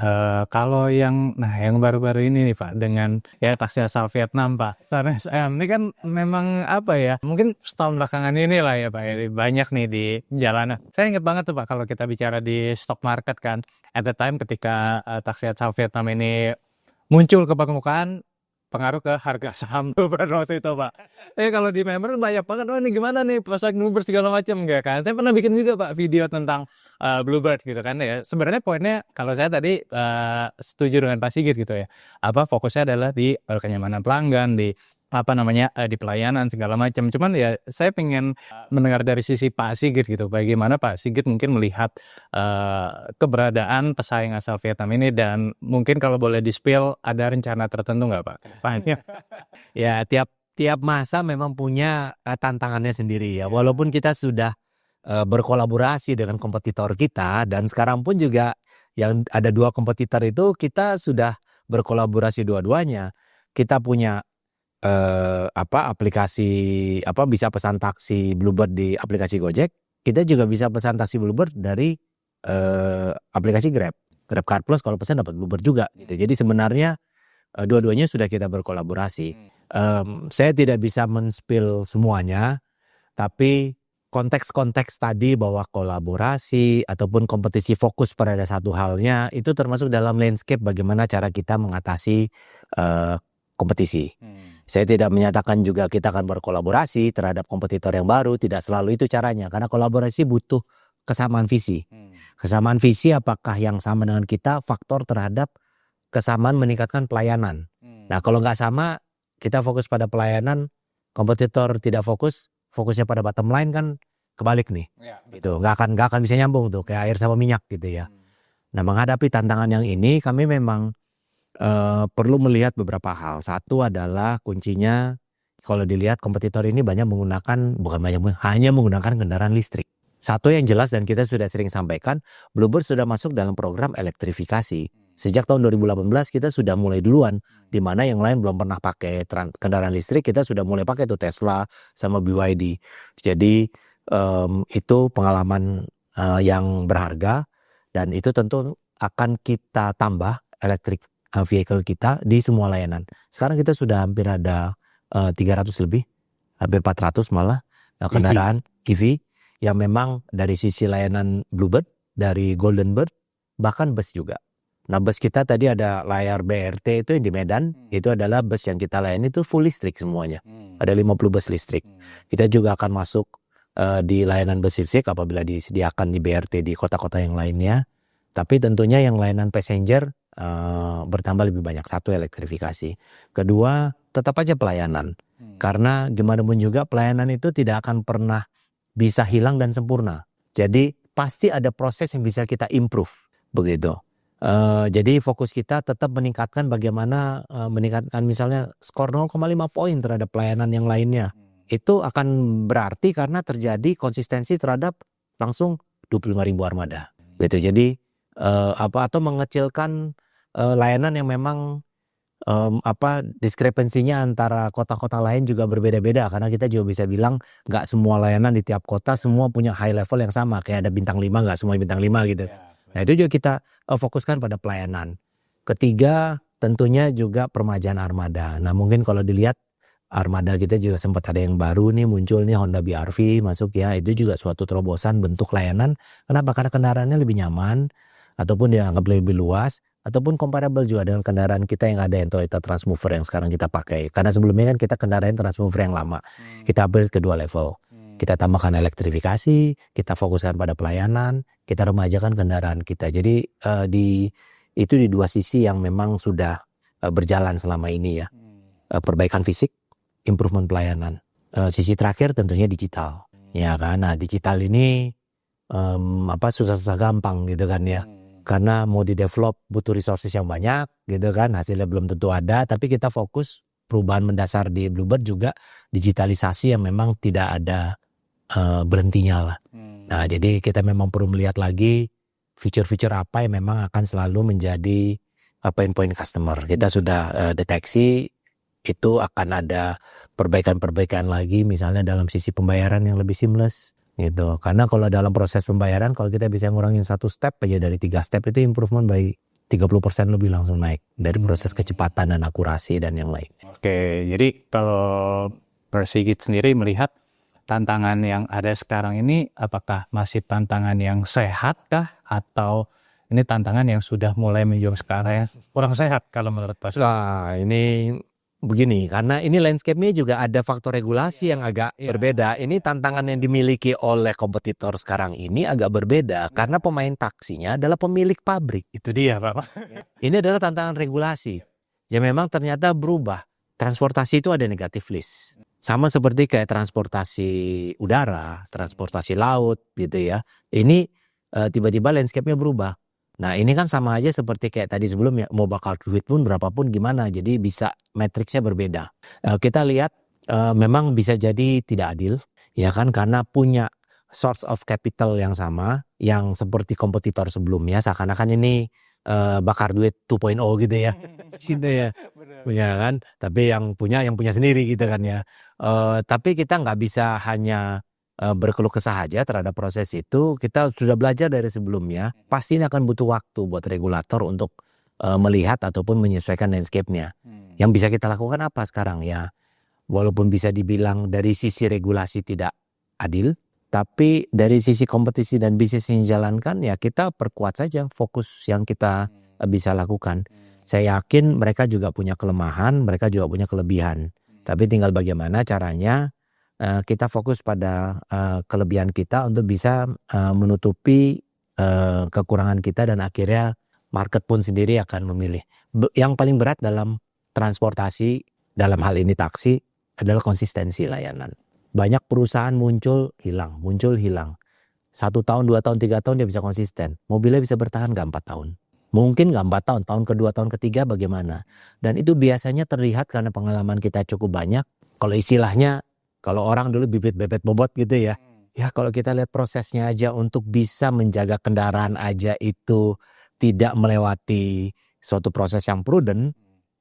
kalau yang baru-baru ini nih Pak dengan ya taksi asal Vietnam Pak, SM ini kan memang mungkin setahun belakangan ini lah ya Pak ya, banyak nih di jalanan. Saya ingat banget tuh Pak kalau kita bicara di stock market kan, at the time ketika taksi asal Vietnam ini muncul ke permukaan, pengaruh ke harga saham Bluebird waktu itu Pak. Kalau di member banyak banget, ini gimana nih pasang Bluebird segala macam enggak kan. Saya pernah bikin juga Pak video tentang Bluebird gitu kan ya. Sebenarnya poinnya kalau saya tadi setuju dengan Pak Sigit gitu ya. Fokusnya adalah di kenyamanan pelanggan, di di pelayanan segala macam. Cuman ya saya pengen mendengar dari sisi Pak Sigit gitu. Bagaimana Pak Sigit mungkin melihat keberadaan pesaing asal Vietnam ini dan mungkin kalau boleh di-spill ada rencana tertentu nggak Pak? Ya tiap masa memang punya tantangannya sendiri ya. Walaupun kita sudah berkolaborasi dengan kompetitor kita dan sekarang pun juga yang ada 2 kompetitor itu kita sudah berkolaborasi dua-duanya. Kita punya aplikasi bisa pesan taksi Bluebird di aplikasi Gojek, kita juga bisa pesan taksi Bluebird dari aplikasi Grab Car Plus kalau pesan dapat Bluebird juga gitu. Jadi sebenarnya dua-duanya sudah kita berkolaborasi. Saya tidak bisa men-spill semuanya, tapi konteks-konteks tadi bahwa kolaborasi ataupun kompetisi fokus pada satu halnya itu termasuk dalam landscape bagaimana cara kita mengatasi kompetisi. Saya tidak menyatakan juga kita akan berkolaborasi terhadap kompetitor yang baru, tidak selalu itu caranya. Karena kolaborasi butuh kesamaan visi. Kesamaan visi apakah yang sama dengan kita, faktor terhadap kesamaan meningkatkan pelayanan. Nah kalau nggak sama, kita fokus pada pelayanan, kompetitor tidak fokusnya pada bottom line kan kebalik nih. Gitu. Nggak akan bisa nyambung tuh, kayak air sama minyak gitu ya. Nah menghadapi tantangan yang ini, kami memang perlu melihat beberapa hal. Satu adalah kuncinya kalau dilihat kompetitor ini hanya menggunakan kendaraan listrik. Satu yang jelas dan kita sudah sering sampaikan, Bluebird sudah masuk dalam program elektrifikasi. Sejak tahun 2018 kita sudah mulai duluan, di mana yang lain belum pernah pakai kendaraan listrik, kita sudah mulai pakai tuh Tesla sama BYD. Jadi itu pengalaman yang berharga, dan itu tentu akan kita tambah electric vehicle kita di semua layanan. Sekarang kita sudah hampir ada 300 lebih, hampir 400 malah kendaraan EV yang memang dari sisi layanan Bluebird, dari Golden Bird, bahkan bus juga. Nah, bus kita tadi ada layar BRT itu yang di Medan, itu adalah bus yang kita layani itu full listrik semuanya. Ada 50 bus listrik. Kita juga akan masuk di layanan bus listrik apabila disediakan di BRT di kota-kota yang lainnya. Tapi tentunya yang layanan passenger bertambah lebih banyak. Satu, elektrifikasi. Kedua, tetap aja pelayanan. Karena gimana pun juga pelayanan itu tidak akan pernah bisa hilang dan sempurna. Jadi pasti ada proses yang bisa kita improve, begitu. Jadi fokus kita tetap meningkatkan bagaimana meningkatkan misalnya skor 0,5 poin terhadap pelayanan yang lainnya. Itu akan berarti karena terjadi konsistensi terhadap langsung 25.000 armada. Gitu. Jadi atau mengecilkan layanan yang memang diskrepensinya antara kota-kota lain juga berbeda-beda, karena kita juga bisa bilang nggak semua layanan di tiap kota semua punya high level yang sama, kayak ada bintang 5 nggak semua bintang 5 gitu. Nah itu juga kita fokuskan pada pelayanan. Ketiga tentunya juga permajaan armada. Nah mungkin kalau dilihat armada kita juga sempat ada yang baru nih muncul nih, Honda BR-V masuk ya, itu juga suatu terobosan bentuk layanan. Kenapa? Karena kendaraannya lebih nyaman, ataupun dianggap lebih luas, ataupun comparable juga dengan kendaraan kita yang ada yang Toyota Transmover yang sekarang kita pakai. Karena sebelumnya kan kita kendaraan Transmover yang lama, kita upgrade ke 2 level. Kita tambahkan elektrifikasi, kita fokuskan pada pelayanan, kita remajakan kendaraan kita. Jadi itu di dua sisi yang memang sudah berjalan selama ini ya. Perbaikan fisik, improvement pelayanan. Sisi terakhir tentunya digital. Ya kan, nah digital ini susah-susah gampang gitu kan ya. Karena mau di-develop butuh resources yang banyak gitu kan, hasilnya belum tentu ada, tapi kita fokus perubahan mendasar di Bluebird juga digitalisasi yang memang tidak ada berhentinya lah. Nah jadi kita memang perlu melihat lagi fitur-fitur apa yang memang akan selalu menjadi pain point customer. Kita sudah deteksi itu akan ada perbaikan-perbaikan lagi, misalnya dalam sisi pembayaran yang lebih seamless gitu. Karena kalau dalam proses pembayaran, kalau kita bisa ngurangin 1 step aja dari 3 step, itu improvement by 30% lebih langsung naik dari proses kecepatan dan akurasi dan yang lain. Oke, jadi kalau Persigit sendiri melihat tantangan yang ada sekarang ini, apakah masih tantangan yang sehat kah, atau ini tantangan yang sudah mulai menjurus ke arah yang kurang sehat kalau menurut Pak? Nah ini begini, karena ini landscape-nya juga ada faktor regulasi yang agak berbeda. Ini tantangan yang dimiliki oleh kompetitor sekarang ini agak berbeda, karena pemain taksinya adalah pemilik pabrik. Itu dia Pak. Ini adalah tantangan regulasi. Ya memang ternyata berubah. Transportasi itu ada negative list. Sama seperti kayak transportasi udara, transportasi laut gitu ya. Ini tiba-tiba landscape-nya berubah. Nah ini kan sama aja seperti kayak tadi sebelumnya, mau bakal duit pun berapapun gimana, jadi bisa matriksnya berbeda. Kita lihat memang bisa jadi tidak adil, ya kan, karena punya source of capital yang sama, yang seperti kompetitor sebelumnya, seakan-akan ini bakar duit 2.0 gitu ya. Gitu ya. Punya kan, tapi yang punya sendiri gitu kan ya. Tapi kita nggak bisa hanya berkeluh kesah aja terhadap proses itu. Kita sudah belajar dari sebelumnya, pasti ini akan butuh waktu buat regulator untuk melihat ataupun menyesuaikan landscape-nya. Yang bisa kita lakukan apa sekarang ya? Walaupun bisa dibilang dari sisi regulasi tidak adil, tapi dari sisi kompetisi dan bisnis yang dijalankan ya kita perkuat saja fokus yang kita bisa lakukan. Saya yakin mereka juga punya kelemahan, mereka juga punya kelebihan. Tapi tinggal bagaimana caranya kita fokus pada kelebihan kita untuk bisa menutupi kekurangan kita, dan akhirnya market pun sendiri akan memilih. Yang paling berat dalam transportasi, dalam hal ini taksi, adalah konsistensi layanan. Banyak perusahaan muncul hilang. 1 tahun, 2 tahun, 3 tahun dia bisa konsisten. Mobilnya bisa bertahan gak 4 tahun. Mungkin gak 4 tahun, tahun kedua, tahun ketiga bagaimana. Dan itu biasanya terlihat karena pengalaman kita cukup banyak. Kalau istilahnya, kalau orang dulu bibit bebet bobot gitu ya. Ya kalau kita lihat prosesnya aja untuk bisa menjaga kendaraan aja itu tidak melewati suatu proses yang prudent,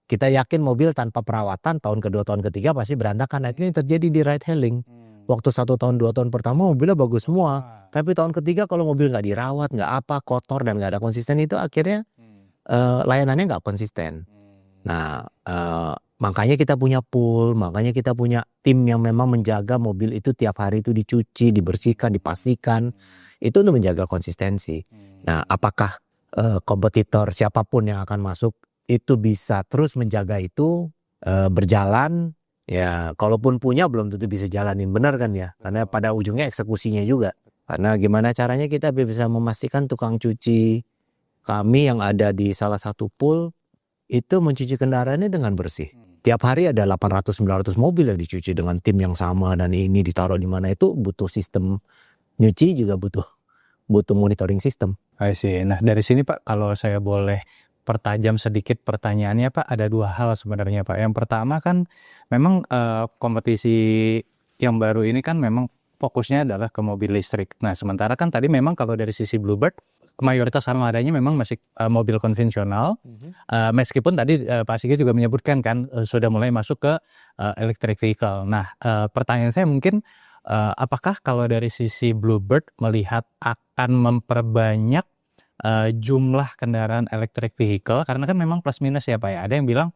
kita yakin mobil tanpa perawatan tahun kedua tahun ketiga pasti berantakan. Nah, ini terjadi di ride hailing. Waktu 1 tahun 2 tahun pertama mobilnya bagus semua, tapi tahun ketiga kalau mobil nggak dirawat, nggak apa, kotor dan nggak ada konsisten, itu akhirnya layanannya nggak konsisten. Nah, makanya kita punya pool, makanya kita punya tim yang memang menjaga mobil itu tiap hari itu dicuci, dibersihkan, dipastikan. Itu untuk menjaga konsistensi. Nah, apakah kompetitor siapapun yang akan masuk itu bisa terus menjaga itu berjalan? Ya, kalaupun punya belum tentu bisa jalanin, benar kan ya? Karena pada ujungnya eksekusinya juga. Karena gimana caranya kita bisa memastikan tukang cuci kami yang ada di salah satu pool itu mencuci kendaraannya dengan bersih. Tiap hari ada 800-900 mobil yang dicuci dengan tim yang sama, dan ini ditaruh di mana, itu butuh sistem nyuci, juga butuh monitoring sistem. I see. Nah, dari sini Pak, kalau saya boleh pertajam sedikit pertanyaannya Pak, ada 2 hal sebenarnya Pak. Yang pertama kan memang kompetisi yang baru ini kan memang fokusnya adalah ke mobil listrik. Nah, sementara kan tadi memang kalau dari sisi Bluebird mayoritas armadanya memang masih mobil konvensional. Meskipun tadi Pak Sigit juga menyebutkan kan sudah mulai masuk ke electric vehicle. Nah, pertanyaan saya mungkin apakah kalau dari sisi Bluebird melihat akan memperbanyak jumlah kendaraan electric vehicle, karena kan memang plus minus ya Pak ya. Ada yang bilang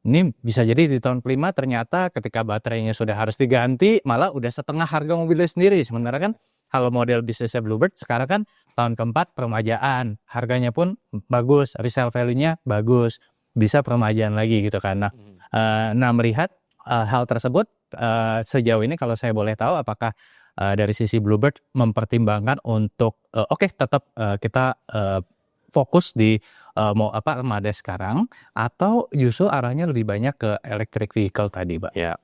ini bisa jadi di tahun kelima ternyata ketika baterainya sudah harus diganti malah udah setengah harga mobilnya sendiri. Sementara kan kalau model bisnisnya Bluebird sekarang kan tahun keempat peremajaan, harganya pun bagus, resale value-nya bagus, bisa peremajaan lagi gitu kan. Nah, melihat hal tersebut sejauh ini kalau saya boleh tahu, apakah dari sisi Bluebird mempertimbangkan untuk tetap kita fokus di armada sekarang, atau justru arahnya lebih banyak ke electric vehicle tadi, Pak? Ya,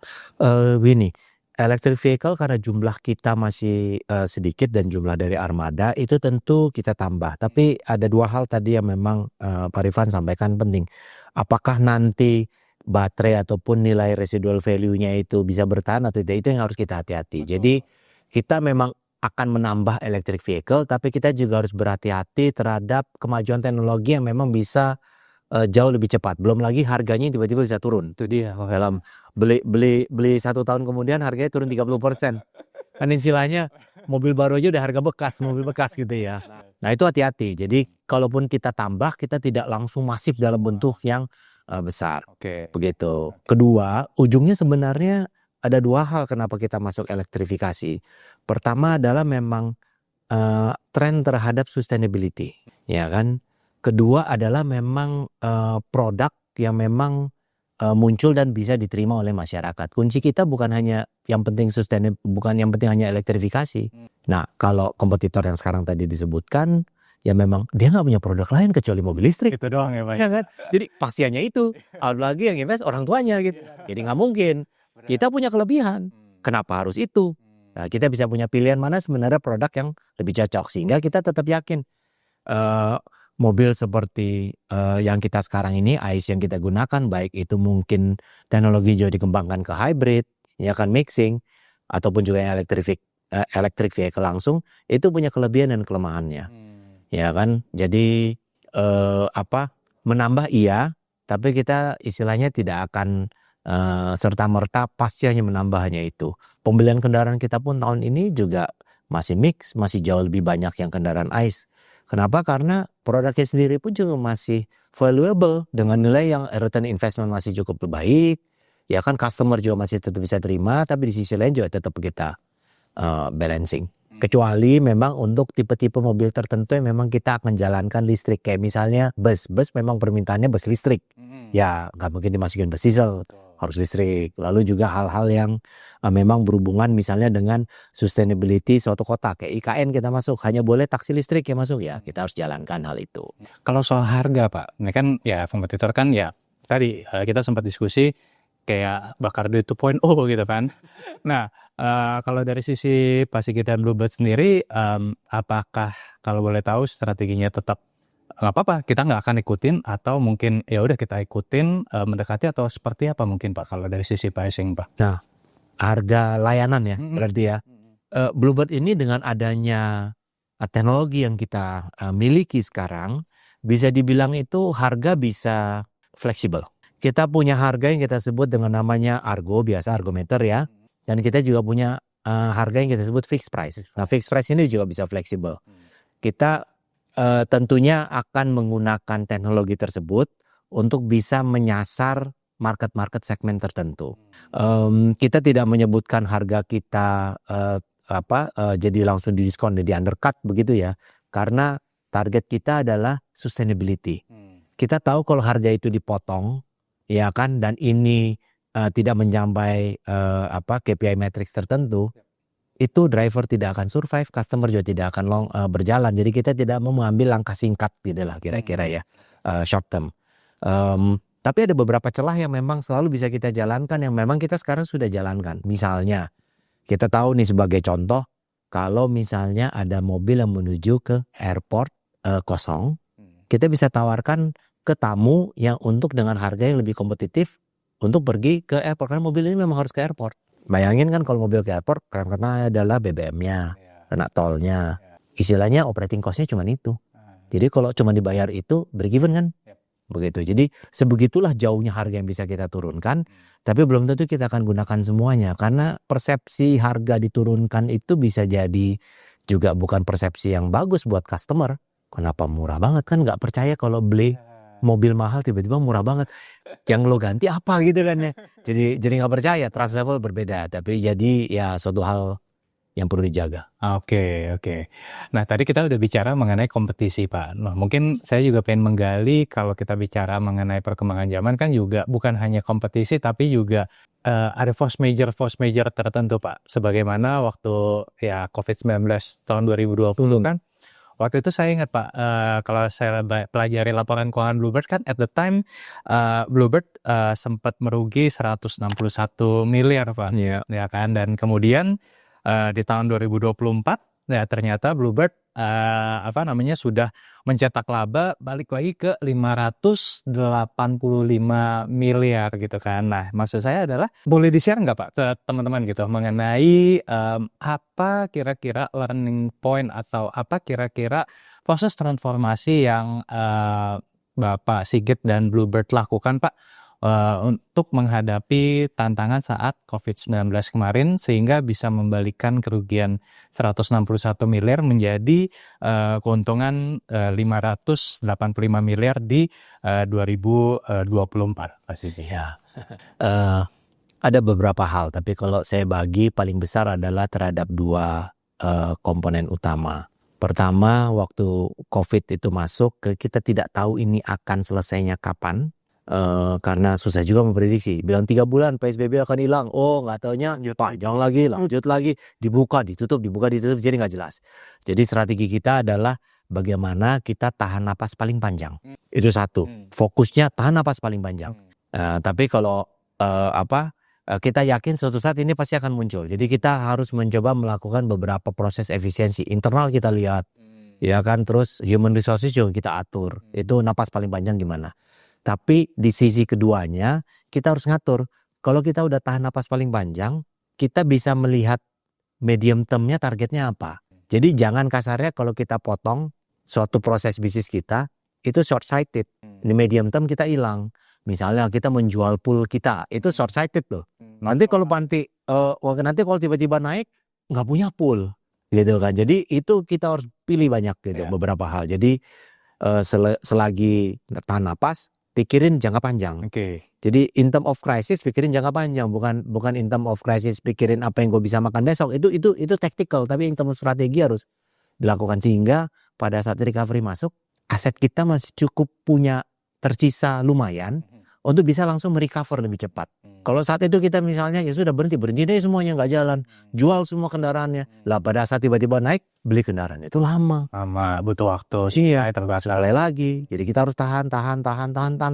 Winnie, electric vehicle karena jumlah kita masih sedikit dan jumlah dari armada itu tentu kita tambah. Tapi ada 2 hal tadi yang memang Pak Rifan sampaikan penting. Apakah nanti baterai ataupun nilai residual value-nya itu bisa bertahan atau tidak, itu yang harus kita hati-hati. Jadi kita memang akan menambah electric vehicle, tapi kita juga harus berhati-hati terhadap kemajuan teknologi yang memang bisa jauh lebih cepat. Belum lagi harganya tiba-tiba bisa turun. Itu dia, dalam beli 1 tahun kemudian harganya turun 30%. Kan istilahnya mobil baru aja udah harga bekas, mobil bekas gitu ya. Nah, itu hati-hati. Jadi kalaupun kita tambah, kita tidak langsung masif dalam bentuk yang besar. Begitu. Kedua, ujungnya sebenarnya ada 2 hal kenapa kita masuk elektrifikasi. Pertama adalah memang tren terhadap sustainability, ya kan. Kedua adalah memang produk yang memang muncul dan bisa diterima oleh masyarakat. Kunci kita bukan hanya yang penting bukan yang penting hanya elektrifikasi. Nah, kalau kompetitor yang sekarang tadi disebutkan, ya memang dia nggak punya produk lain kecuali mobil listrik. Itu doang ya Pak? Ya kan? Jadi pastiannya itu. Lagi yang invest orang tuanya gitu. Jadi nggak mungkin. Kita punya kelebihan. Kenapa harus itu? Nah, kita bisa punya pilihan mana sebenarnya produk yang lebih cocok, sehingga kita tetap yakin mobil seperti yang kita sekarang ini, ICE yang kita gunakan, baik itu mungkin teknologi juga dikembangkan ke hybrid, ya kan, mixing, ataupun juga yang electric vehicle langsung, itu punya kelebihan dan kelemahannya, ya kan. Jadi menambah iya, tapi kita istilahnya tidak akan serta-merta pasti hanya menambah hanya itu. Pembelian kendaraan kita pun tahun ini juga masih mix, masih jauh lebih banyak yang kendaraan ICE. Kenapa? Karena produknya sendiri pun juga masih valuable dengan nilai yang return investment masih cukup baik. Ya kan, customer juga masih tetap bisa terima, tapi di sisi lain juga tetap kita balancing. Kecuali memang untuk tipe-tipe mobil tertentu yang memang kita akan jalankan listrik. Kayak misalnya bus memang permintaannya bus listrik. Ya nggak mungkin dimasukin bus diesel, harus listrik. Lalu juga hal-hal yang memang berhubungan misalnya dengan sustainability suatu kota. Kayak IKN kita masuk, hanya boleh taksi listrik yang masuk, ya kita harus jalankan hal itu. Kalau soal harga Pak, ini kan ya kompetitor kan ya tadi kita sempat diskusi kayak bakar duit 2.0 gitu kan. Nah, kalau dari sisi Pak Sigit dan Bluebird sendiri, apakah kalau boleh tahu strateginya tetap nggak apa-apa, kita nggak akan ikutin, atau mungkin ya udah kita ikutin mendekati, atau seperti apa mungkin Pak kalau dari sisi pricing Pak? Nah, harga layanan ya berarti ya. Bluebird ini dengan adanya teknologi yang kita miliki sekarang, bisa dibilang itu harga bisa fleksibel. Kita punya harga yang kita sebut dengan namanya argo, biasa argometer ya. Dan kita juga punya harga yang kita sebut fixed price. Nah, fixed price ini juga bisa fleksibel. Kita tentunya akan menggunakan teknologi tersebut untuk bisa menyasar market-market segmen tertentu. Kita tidak menyebutkan harga kita jadi langsung didiskon, di undercut begitu ya. Karena target kita adalah sustainability. Kita tahu kalau harga itu dipotong, ya kan, dan ini tidak mencapai KPI matrix tertentu, itu driver tidak akan survive, customer juga tidak akan berjalan. Jadi kita tidak mau mengambil langkah singkat gitu lah kira-kira ya, short term. Tapi ada beberapa celah yang memang selalu bisa kita jalankan, yang memang kita sekarang sudah jalankan. Misalnya, kita tahu nih sebagai contoh, kalau misalnya ada mobil yang menuju ke airport kosong, kita bisa tawarkan ke tamu yang untuk dengan harga yang lebih kompetitif untuk pergi ke airport. Karena mobil ini memang harus ke airport. Bayangin kan kalau mobil ke airport, karena adalah BBM-nya, kena tolnya. Istilahnya operating cost-nya cuma itu. Jadi kalau cuma dibayar itu, break even kan? Begitu. Jadi sebegitulah jauhnya harga yang bisa kita turunkan. Tapi belum tentu kita akan gunakan semuanya. Karena persepsi harga diturunkan itu bisa jadi juga bukan persepsi yang bagus buat customer. Kenapa murah banget, kan nggak percaya kalau beli mobil mahal tiba-tiba murah banget. Yang lo ganti apa gitu kan ya. Jadi nggak percaya, trust level berbeda. Tapi jadi ya suatu hal yang perlu dijaga. Oke. Nah, tadi kita udah bicara mengenai kompetisi, Pak. Nah, mungkin saya juga pengen menggali kalau kita bicara mengenai perkembangan zaman kan juga bukan hanya kompetisi tapi juga ada force major tertentu, Pak. Sebagaimana waktu ya COVID-19 tahun 2020 kan. Waktu itu saya ingat, Pak, kalau saya pelajari laporan keuangan Bluebird kan at the time Bluebird sempat merugi 161 miliar, Pak. Ya kan, dan kemudian di tahun 2024 ya ternyata Bluebird sudah mencetak laba balik lagi ke 585 miliar gitu kan. Nah, maksud saya adalah boleh di-share nggak, Pak, ke teman-teman gitu mengenai apa kira-kira learning point atau apa kira-kira proses transformasi yang Bapak Sigit dan Bluebird lakukan, Pak, untuk menghadapi tantangan saat COVID-19 kemarin sehingga bisa membalikan kerugian 161 miliar menjadi keuntungan 585 miliar di 2024 pastinya. Ya. Ada beberapa hal, tapi kalau saya bagi paling besar adalah terhadap dua komponen utama. Pertama, waktu COVID itu masuk, kita tidak tahu ini akan selesainya kapan. Karena susah juga memprediksi. Bilang 3 bulan PSBB akan hilang. Oh, nggak taunya panjang lagi, lanjut lagi, dibuka, ditutup, jadi nggak jelas. Jadi strategi kita adalah bagaimana kita tahan napas paling panjang. Itu satu. Fokusnya tahan napas paling panjang. Tapi kalau kita yakin suatu saat ini pasti akan muncul. Jadi kita harus mencoba melakukan beberapa proses efisiensi. Internal kita lihat, ya kan. Terus human resources juga kita atur. Itu napas paling panjang gimana. Tapi di sisi keduanya kita harus ngatur. Kalau kita udah tahan napas paling panjang, kita bisa melihat medium termnya targetnya apa. Jadi jangan kasarnya kalau kita potong suatu proses bisnis kita, itu short sighted. Di medium term kita hilang. Misalnya kita menjual pool kita, itu short sighted loh. Nanti kalau kalau tiba-tiba naik, nggak punya pool. Gitu kan. Jadi itu kita harus pilih banyak gitu, beberapa hal. Jadi selagi tahan napas, pikirin jangka panjang. Jadi in term of crisis pikirin jangka panjang, bukan in term of crisis pikirin apa yang gue bisa makan besok. Itu tactical, tapi in term of strategi harus dilakukan sehingga pada saat recovery masuk, aset kita masih cukup punya tersisa lumayan untuk bisa langsung merecover lebih cepat. Kalau saat itu kita misalnya ya sudah berhenti deh semuanya nggak jalan, jual semua kendaraannya. Lah pada saat tiba-tiba naik, beli kendaraan itu lama, butuh waktu. Iya, mulai lagi. Jadi kita harus tahan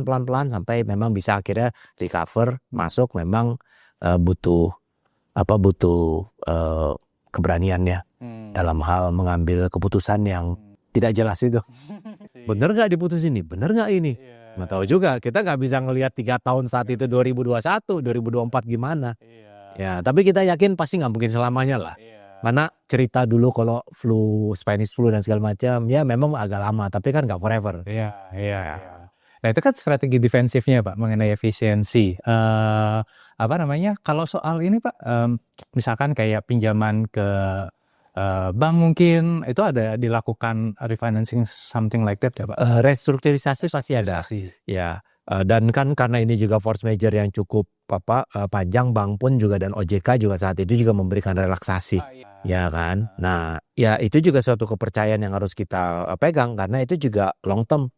pelan-pelan sampai memang bisa akhirnya recover, masuk. Memang butuh keberaniannya dalam hal mengambil keputusan yang tidak jelas itu. Bener nggak diputusin ini? Bener nggak ini? Nggak tahu juga. Kita nggak bisa ngelihat 3 tahun saat itu 2021, 2024 gimana. Ya, tapi kita yakin pasti nggak mungkin selamanya lah. Mana cerita dulu kalau Spanish flu dan segala macam, ya memang agak lama, tapi kan nggak forever. Iya, iya. Nah itu kan strategi defensifnya Pak mengenai efisiensi. Apa namanya? Kalau soal ini Pak, misalkan kayak pinjaman ke bank mungkin itu ada dilakukan refinancing something like that ya Pak? Restrukturisasi pasti ada. Ya, dan kan karena ini juga force major yang cukup panjang, bank pun juga dan OJK juga saat itu juga memberikan relaksasi, ya kan. Nah, ya itu juga suatu kepercayaan yang harus kita pegang karena itu juga long term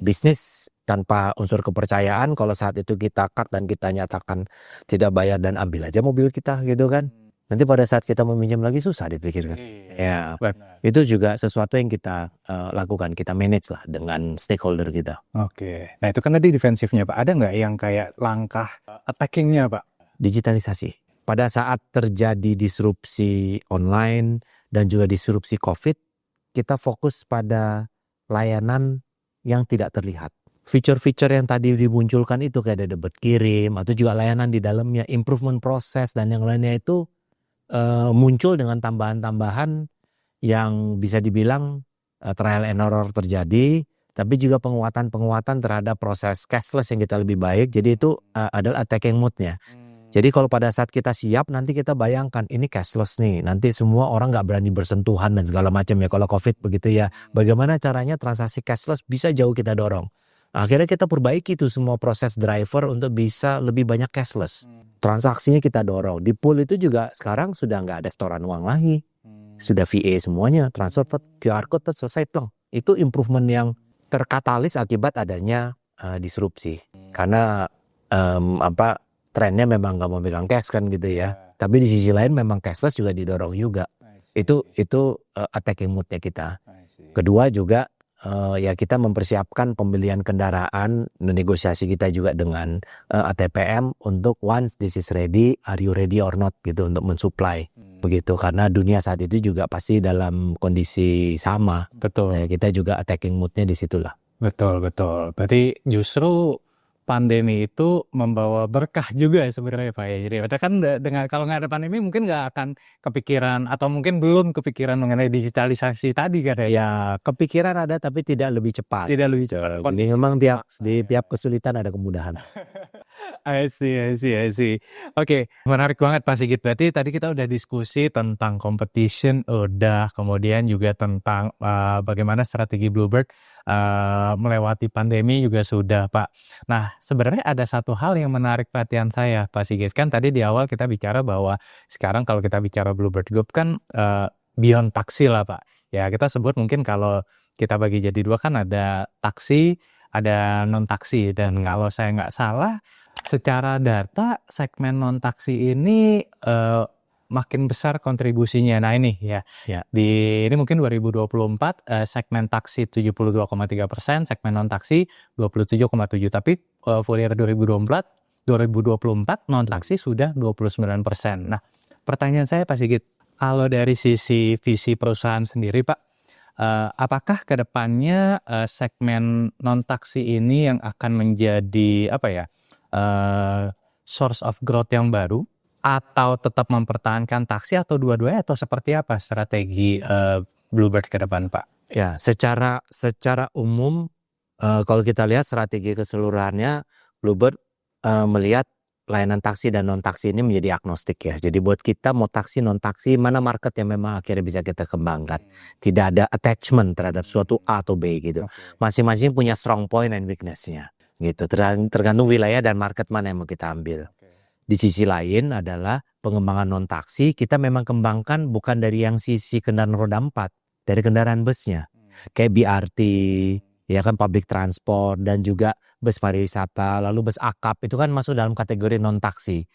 bisnis. Tanpa unsur kepercayaan, kalau saat itu kita cut dan kita nyatakan tidak bayar dan ambil aja mobil kita gitu kan, nanti pada saat kita meminjam lagi susah dipikirkan. Ya, itu juga sesuatu yang kita lakukan, kita manage lah dengan stakeholder kita. Oke, nah itu kan tadi defensifnya Pak. Ada nggak yang kayak langkah attackingnya Pak? Digitalisasi. Pada saat terjadi disrupsi online dan juga disrupsi COVID, kita fokus pada layanan yang tidak terlihat. Fitur-fitur yang tadi dimunculkan itu kayak ada debit kirim atau juga layanan di dalamnya, improvement proses dan yang lainnya itu muncul dengan tambahan-tambahan yang bisa dibilang trial and error terjadi, tapi juga penguatan-penguatan terhadap proses cashless yang kita lebih baik. Jadi itu adalah attacking mode-nya. Jadi kalau pada saat kita siap, nanti kita bayangkan ini cashless nih, nanti semua orang nggak berani bersentuhan dan segala macam ya kalau COVID begitu ya. Bagaimana caranya transaksi cashless bisa jauh kita dorong. Akhirnya kita perbaiki itu semua proses driver untuk bisa lebih banyak cashless. Transaksinya kita dorong. Di pool itu juga sekarang sudah nggak ada setoran uang lagi. Sudah VA semuanya, transfer QR code selesai dong. Itu improvement yang terkatalis akibat adanya disrupsi. Karena trennya memang nggak mau megang cash kan gitu ya. Tapi di sisi lain memang cashless juga didorong juga. Itu attacking mood-nya kita. Kedua juga ya kita mempersiapkan pembelian kendaraan, negosiasi kita juga dengan ATPM untuk once this is ready, are you ready or not gitu untuk mensuplai begitu, karena dunia saat itu juga pasti dalam kondisi sama. Betul. Kita juga attacking moodnya di situlah. Betul. Berarti justru pandemi itu membawa berkah juga ya sebenarnya Pak ya. Jadi kan dengan kalau nggak ada pandemi mungkin nggak akan kepikiran atau mungkin belum kepikiran mengenai digitalisasi tadi kan ya. Ya kepikiran ada tapi tidak lebih cepat. Tidak lebih cepat. Ini memang di tiap kesulitan ada kemudahan. I see. Oke, menarik banget Pak Sigit. Berarti tadi kita udah diskusi tentang competition, kemudian juga tentang bagaimana strategi Bluebird melewati pandemi juga sudah Pak. Nah, sebenarnya ada satu hal yang menarik perhatian saya Pak Sigit. Kan tadi di awal kita bicara bahwa sekarang kalau kita bicara Bluebird Group kan beyond taksi lah Pak. Ya kita sebut mungkin kalau kita bagi jadi dua kan ada taksi, ada non-taksi. Dan kalau saya nggak salah, secara data segmen non-taksi ini makin besar kontribusinya. Nah ini ya. Ini mungkin 2024 segmen taksi 72,3%, segmen non-taksi 27,7%. Tapi full year 2024 non-taksi sudah 29%. Nah pertanyaan saya Pak Sigit, kalau dari sisi visi perusahaan sendiri Pak, apakah ke depannya segmen non-taksi ini yang akan menjadi source of growth yang baru, atau tetap mempertahankan taksi, atau dua-duanya, atau seperti apa strategi Bluebird ke depan Pak? Ya, secara umum kalau kita lihat strategi keseluruhannya, Bluebird melihat layanan taksi dan non taksi ini menjadi agnostik ya. Jadi buat kita mau taksi non taksi, mana market yang memang akhirnya bisa kita kembangkan. Tidak ada attachment terhadap suatu A atau B gitu. Masing-masing punya strong point and weakness-nya gitu. Tergantung wilayah dan market mana yang mau kita ambil. Di sisi lain adalah pengembangan non taksi, kita memang kembangkan bukan dari yang sisi kendaraan roda 4, dari kendaraan busnya. Kayak BRT, ya kan, public transport, dan juga bus pariwisata, lalu bus akap, itu kan masuk dalam kategori non taksi.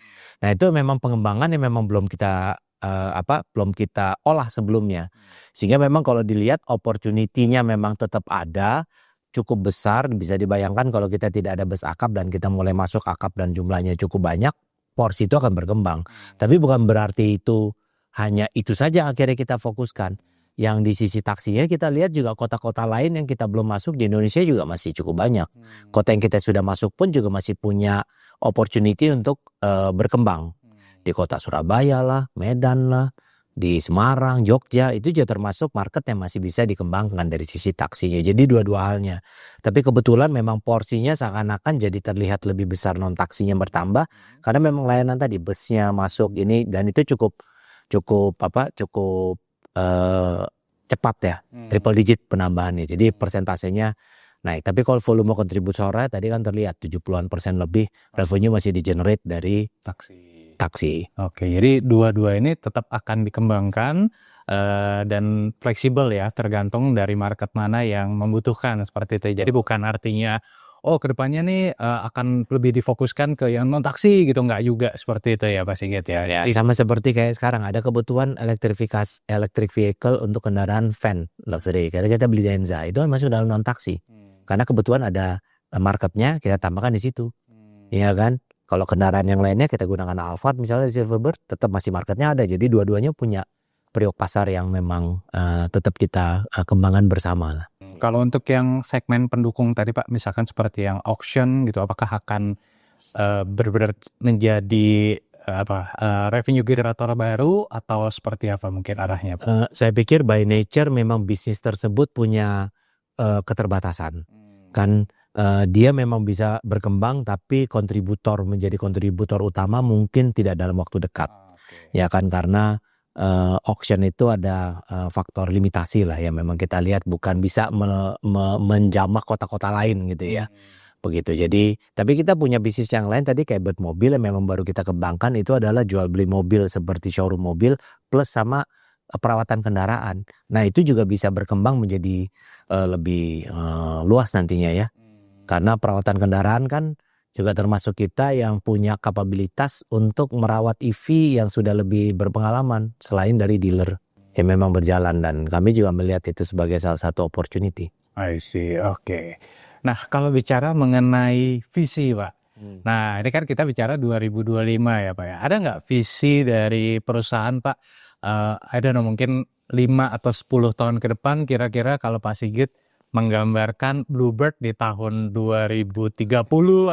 Nah itu memang pengembangan yang memang belum kita olah sebelumnya. Sehingga memang kalau dilihat opportunity-nya memang tetap ada, cukup besar. Bisa dibayangkan kalau kita tidak ada bus akap dan kita mulai masuk akap dan jumlahnya cukup banyak, porsi itu akan berkembang. Tapi bukan berarti itu hanya itu saja akhirnya kita fokuskan. Yang di sisi taksinya kita lihat juga kota-kota lain yang kita belum masuk di Indonesia juga masih cukup banyak. Kota yang kita sudah masuk pun juga masih punya opportunity untuk berkembang. Di kota Surabaya lah, Medan lah, di Semarang, Jogja, itu juga termasuk market yang masih bisa dikembangkan dari sisi taksinya. Jadi dua-dua halnya. Tapi kebetulan memang porsinya seakan-akan jadi terlihat lebih besar non taksinya bertambah karena memang layanan tadi busnya masuk ini dan itu cukup eh, cepat ya, triple digit penambahannya. Jadi persentasenya naik. Tapi kalau volume kontributornya tadi kan terlihat 70-an% lebih revenue masih di-generate dari taksi. Oke, jadi dua-dua ini tetap akan dikembangkan dan fleksibel ya, tergantung dari market mana yang membutuhkan seperti itu. Jadi bukan artinya kedepannya nih akan lebih difokuskan ke yang non taksi gitu, nggak juga seperti itu ya Pak Sigit ya. Ya, sama seperti kayak sekarang ada kebutuhan electric vehicle untuk kendaraan van luxury. Karena kita beli Denza itu masuk dalam non taksi. Karena kebetulan ada marketnya kita tambahkan di situ. Iya kan? Kalau kendaraan yang lainnya kita gunakan Alphard misalnya di Silverbird tetap masih marketnya ada. Jadi dua-duanya punya periuk pasar yang memang tetap kita kembangkan bersama lah. Kalau untuk yang segmen pendukung tadi Pak, misalkan seperti yang auction gitu, apakah akan benar-benar menjadi revenue generator baru atau seperti apa mungkin arahnya Pak? Saya pikir by nature memang bisnis tersebut punya keterbatasan. Kan dia memang bisa berkembang tapi menjadi kontributor utama mungkin tidak dalam waktu dekat. Ya kan karena auction itu ada faktor limitasi lah ya, memang kita lihat bukan bisa menjamah kota-kota lain gitu ya. Begitu. Jadi tapi kita punya bisnis yang lain tadi kayak Bird Mobil yang memang baru kita kembangkan, itu adalah jual beli mobil seperti showroom mobil plus sama perawatan kendaraan. Nah itu juga bisa berkembang menjadi lebih luas nantinya ya. Karena perawatan kendaraan kan juga termasuk kita yang punya kapabilitas untuk merawat EV yang sudah lebih berpengalaman selain dari dealer yang memang berjalan, dan kami juga melihat itu sebagai salah satu opportunity. I see, oke. Nah kalau bicara mengenai visi Pak, nah ini kan kita bicara 2025 ya Pak ya. Ada nggak visi dari perusahaan Pak? I don't know, mungkin 5 atau 10 tahun ke depan kira-kira kalau Pak Sigit menggambarkan Bluebird di tahun 2030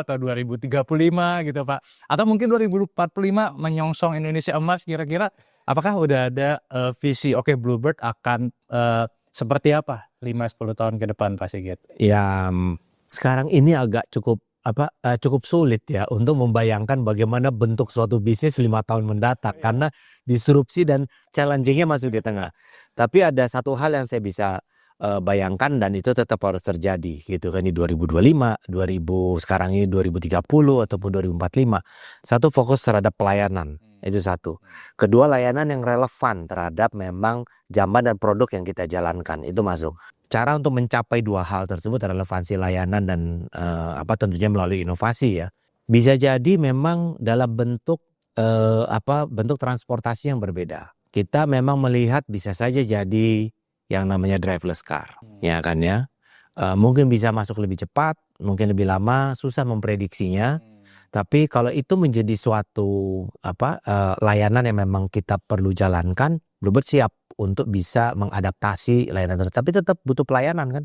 atau 2035 gitu Pak. Atau mungkin 2045 menyongsong Indonesia Emas, kira-kira apakah udah ada visi Bluebird akan seperti apa 5-10 tahun ke depan Pak Sigit? Ya sekarang ini agak cukup sulit ya untuk membayangkan bagaimana bentuk suatu bisnis 5 tahun mendatang karena disrupsi dan challengingnya masuk di tengah. Tapi ada satu hal yang saya bisa bayangkan dan itu tetap harus terjadi gitu kan di 2025, sekarang ini 2030 ataupun 2045. Satu, fokus terhadap pelayanan. Itu satu. Kedua, layanan yang relevan terhadap memang jamban dan produk yang kita jalankan. Itu masuk. Cara untuk mencapai dua hal tersebut, relevansi layanan dan tentunya melalui inovasi ya. Bisa jadi memang dalam bentuk bentuk transportasi yang berbeda. Kita memang melihat bisa saja jadi yang namanya driverless car, ya kan ya. Mungkin bisa masuk lebih cepat, mungkin lebih lama, susah memprediksinya. Tapi kalau itu menjadi suatu layanan yang memang kita perlu jalankan, Bluebird siap untuk bisa mengadaptasi layanan tersebut. Tapi tetap butuh pelayanan kan,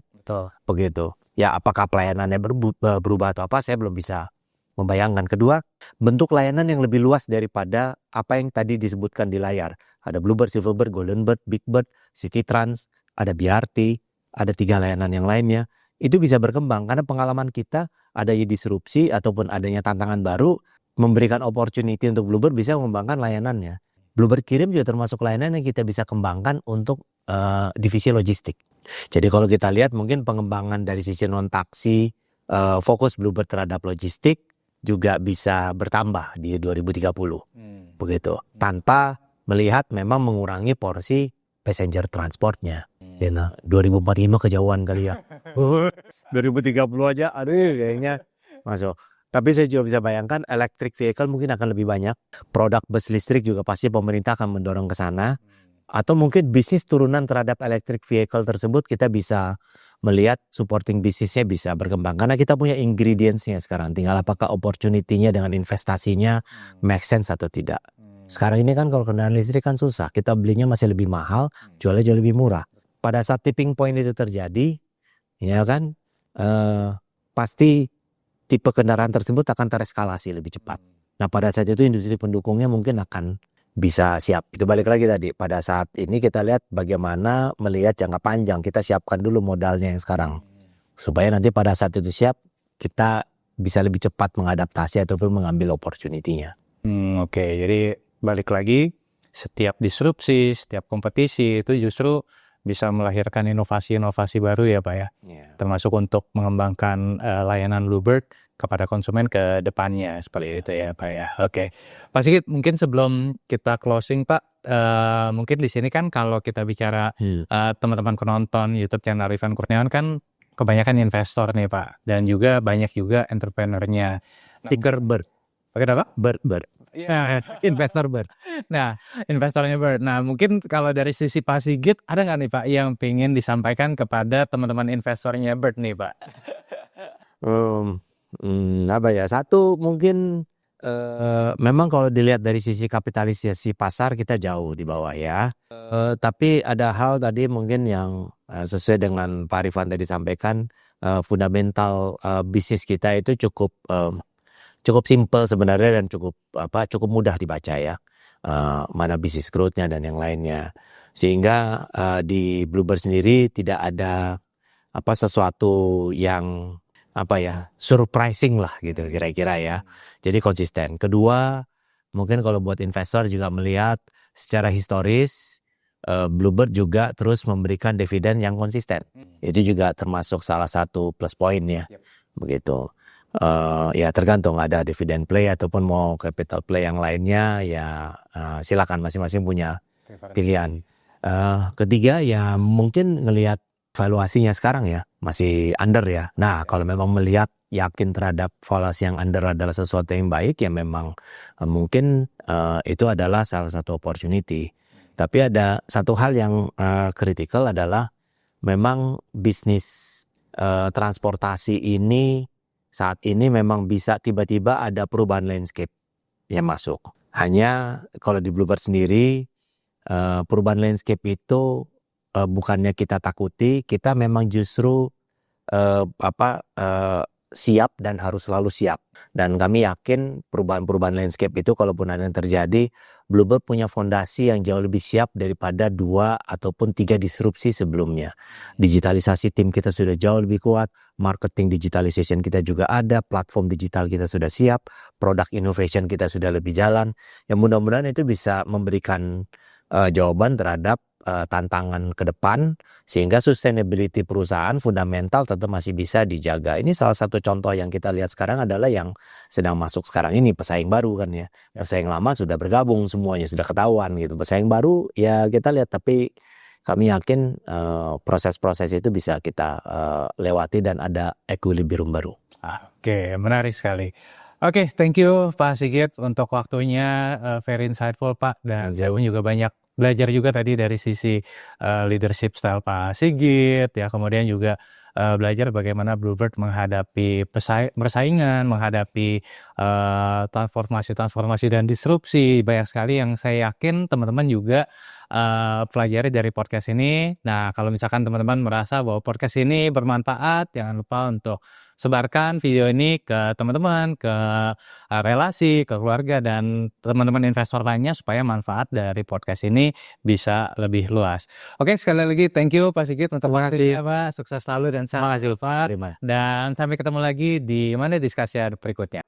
begitu. Ya apakah pelayanannya berubah atau apa, saya belum bisa membayangkan. Kedua, bentuk layanan yang lebih luas daripada apa yang tadi disebutkan di layar. Ada Bluebird, Silverbird, Goldenbird, Bigbird, City Trans, ada BRT, ada 3 layanan yang lainnya. Itu bisa berkembang karena pengalaman kita adanya disrupsi ataupun adanya tantangan baru memberikan opportunity untuk Bluebird bisa mengembangkan layanannya. Bluebird Kirim juga termasuk layanan yang kita bisa kembangkan untuk divisi logistik. Jadi kalau kita lihat mungkin pengembangan dari sisi non taksi, fokus Bluebird terhadap logistik juga bisa bertambah di 2030. Begitu. Tanpa melihat memang mengurangi porsi passenger transportnya. 2045 kejauhan kali ya. 2030 aja aduh kayaknya masuk. Tapi saya juga bisa bayangkan electric vehicle mungkin akan lebih banyak. Produk bus listrik juga pasti pemerintah akan mendorong ke sana. Atau mungkin bisnis turunan terhadap electric vehicle tersebut kita bisa melihat supporting bisnisnya bisa berkembang. Karena kita punya ingredientsnya sekarang. Tinggal apakah opportunity-nya dengan investasinya make sense atau tidak. Sekarang ini kan kalau kendaraan listrik kan susah. Kita belinya masih lebih mahal, jualnya jauh lebih murah. Pada saat tipping point itu terjadi, ya kan, pasti tipe kendaraan tersebut akan tereskalasi lebih cepat. Nah pada saat itu industri pendukungnya mungkin akan bisa siap. Itu balik lagi tadi, pada saat ini kita lihat bagaimana melihat jangka panjang, kita siapkan dulu modalnya yang sekarang. Supaya nanti pada saat itu siap, kita bisa lebih cepat mengadaptasi ataupun mengambil opportunity-nya. Oke, jadi balik lagi, setiap disrupsi, setiap kompetisi itu justru bisa melahirkan inovasi-inovasi baru ya Pak ya. Termasuk untuk mengembangkan layanan Bluebird kepada konsumen ke depannya seperti itu ya Pak ya. Oke, Pak Sigit, mungkin sebelum kita closing Pak, mungkin di sini kan kalau kita bicara teman-teman penonton YouTube channel Rifan Kurniawan kan kebanyakan investor nih Pak, dan juga banyak juga entrepreneur-nya. Ticker Bird. Pakai apa? Bird. Iya, Investor Bird. nah investornya Bird. Nah mungkin kalau dari sisi Pak Sigit ada nggak nih Pak yang pengen disampaikan kepada teman-teman investornya Bird nih Pak? Apa ya? Satu mungkin memang kalau dilihat dari sisi kapitalisasi pasar kita jauh di bawah ya. Tapi ada hal tadi mungkin yang sesuai dengan Pak Rifan tadi sampaikan, fundamental bisnis kita itu cukup simple sebenarnya dan cukup mudah dibaca ya. Mana bisnis growth-nya dan yang lainnya. Sehingga di Bluebird sendiri tidak ada sesuatu yang surprising lah gitu kira-kira ya. Jadi konsisten. Kedua, mungkin kalau buat investor juga melihat secara historis Bluebird juga terus memberikan dividen yang konsisten. Itu juga termasuk salah satu plus point ya. Begitu. Ya tergantung ada dividen play ataupun mau capital play yang lainnya ya silakan masing-masing punya pilihan. Ketiga ya mungkin ngelihat valuasinya sekarang ya masih under ya. Nah kalau memang melihat yakin terhadap valuasi yang under adalah sesuatu yang baik ya memang mungkin itu adalah salah satu opportunity. Tapi ada satu hal yang kritikal adalah memang bisnis transportasi ini saat ini memang bisa tiba-tiba ada perubahan landscape yang masuk. Hanya kalau di Bluebird sendiri perubahan landscape itu bukannya kita takuti, kita memang justru siap dan harus selalu siap. Dan kami yakin perubahan-perubahan landscape itu kalaupun ada yang terjadi, Bluebird punya fondasi yang jauh lebih siap daripada 2 ataupun 3 disrupsi sebelumnya. Digitalisasi tim kita sudah jauh lebih kuat, marketing digitalization kita juga ada, platform digital kita sudah siap, product innovation kita sudah lebih jalan. Yang mudah-mudahan itu bisa memberikan jawaban terhadap tantangan ke depan sehingga sustainability perusahaan fundamental tetap masih bisa dijaga. Ini salah satu contoh yang kita lihat sekarang adalah yang sedang masuk sekarang ini pesaing baru kan ya. Pesaing lama sudah bergabung semuanya sudah ketahuan gitu. Pesaing baru ya kita lihat tapi kami yakin proses-proses itu bisa kita lewati dan ada equilibrium baru. Oke, menarik sekali. Oke, thank you Pak Sigit untuk waktunya, very insightful Pak, dan saya pun juga banyak belajar juga tadi dari sisi leadership style Pak Sigit ya, kemudian juga belajar bagaimana Bluebird menghadapi persaingan, menghadapi transformasi dan disrupsi. Banyak sekali yang saya yakin teman-teman juga pelajari dari podcast ini. Nah, kalau misalkan teman-teman merasa bahwa podcast ini bermanfaat, jangan lupa untuk sebarkan video ini ke teman-teman, ke relasi, ke keluarga, dan teman-teman investor lainnya supaya manfaat dari podcast ini bisa lebih luas. Oke, sekali lagi thank you Pak Sigit untuk waktunya Pak. Sukses selalu dan Terima kasih Pak. Dan sampai ketemu lagi di diskusi berikutnya.